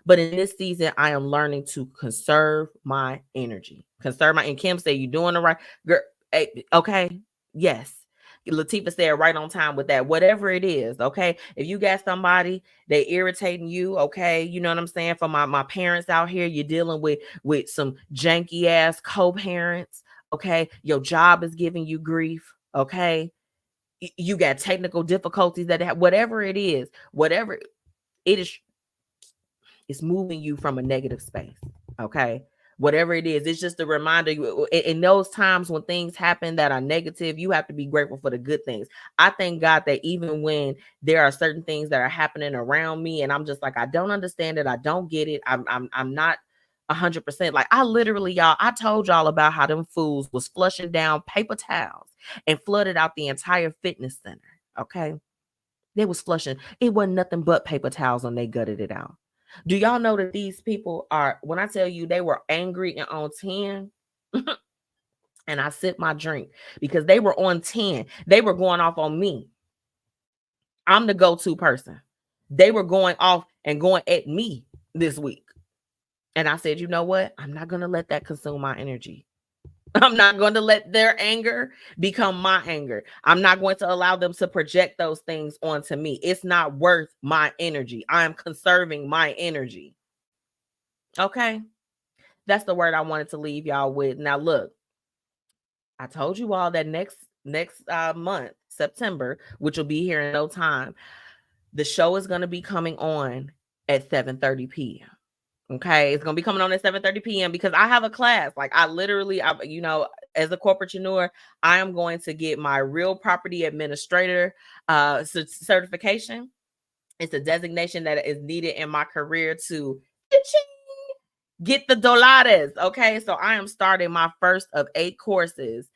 [SPEAKER 1] But in this season, I am learning to conserve my energy. And Kim said, you doing the right girl. Okay. Yes. Latifah said right on time with that. Whatever it is, okay. If you got somebody they irritating you, okay, you know what I'm saying? For my parents out here, you're dealing with some janky ass co-parents, okay. Your job is giving you grief, okay. You got technical difficulties whatever it is, whatever it is, it's moving you from a negative space, okay. Whatever it is, it's just a reminder. In those times when things happen that are negative, you have to be grateful for the good things. I thank God that even when there are certain things that are happening around me, and I'm just like, I don't understand it, I don't get it, I'm not 100%. Like I literally, y'all, I told y'all about how them fools was flushing down paper towels and flooded out the entire fitness center. Okay. They was flushing. It wasn't nothing but paper towels when they gutted it out. Do y'all know that these people are, when I tell you they were angry and on 10, and I sipped my drink because they were on 10. They were going off on me. I'm the go-to person. They were going off and going at me this week. And I said, you know what? I'm not going to let that consume my energy. I'm not going to let their anger become my anger. I'm not going to allow them to project those things onto me. It's not worth my energy. I'm conserving my energy. Okay. That's the word I wanted to leave y'all with. Now, look, I told you all that next month, September, which will be here in no time, the show is going to be coming on at 7:30 p.m. Okay, it's gonna be coming on at 7:30 p.m. because I have a class. Like I literally, as a corporatepreneur, I am going to get my real property administrator certification. It's a designation that is needed in my career to get the dólares. Okay, so I am starting my first of 8 courses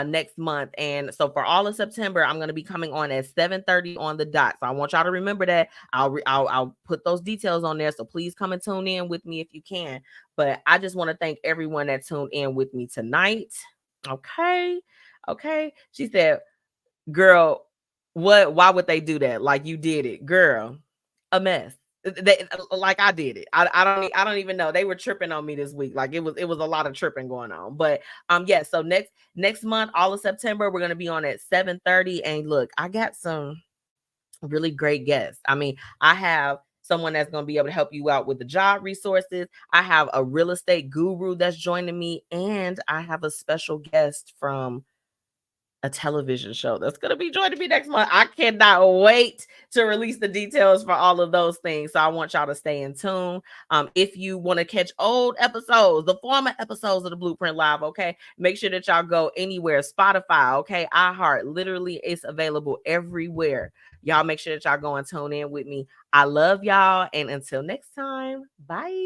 [SPEAKER 1] next month, and so for all of September, I'm going to be coming on at 7:30 on the dot. So I want y'all to remember that. I'll put those details on there. So please come and tune in with me if you can. But I just want to thank everyone that tuned in with me tonight. Okay. She said, "Girl, what? Why would they do that? Like you did it, girl. A mess." Like I did it. I don't even know. They were tripping on me this week. Like it was a lot of tripping going on. But so next month, all of September, we're gonna be on at 7:30. And look, I got some really great guests. I mean, I have someone that's going to be able to help you out with the job resources. I have a real estate guru that's joining me, and I have a special guest from a television show that's going to be joining me next month. I cannot wait to release the details for all of those things. So I want y'all to stay in tune. If you want to catch old episodes, the former episodes of the Blueprint Live, okay, make sure that y'all go anywhere. Spotify, okay, iHeart, literally it's available everywhere. Y'all make sure that y'all go and tune in with me. I love y'all. And until next time, bye.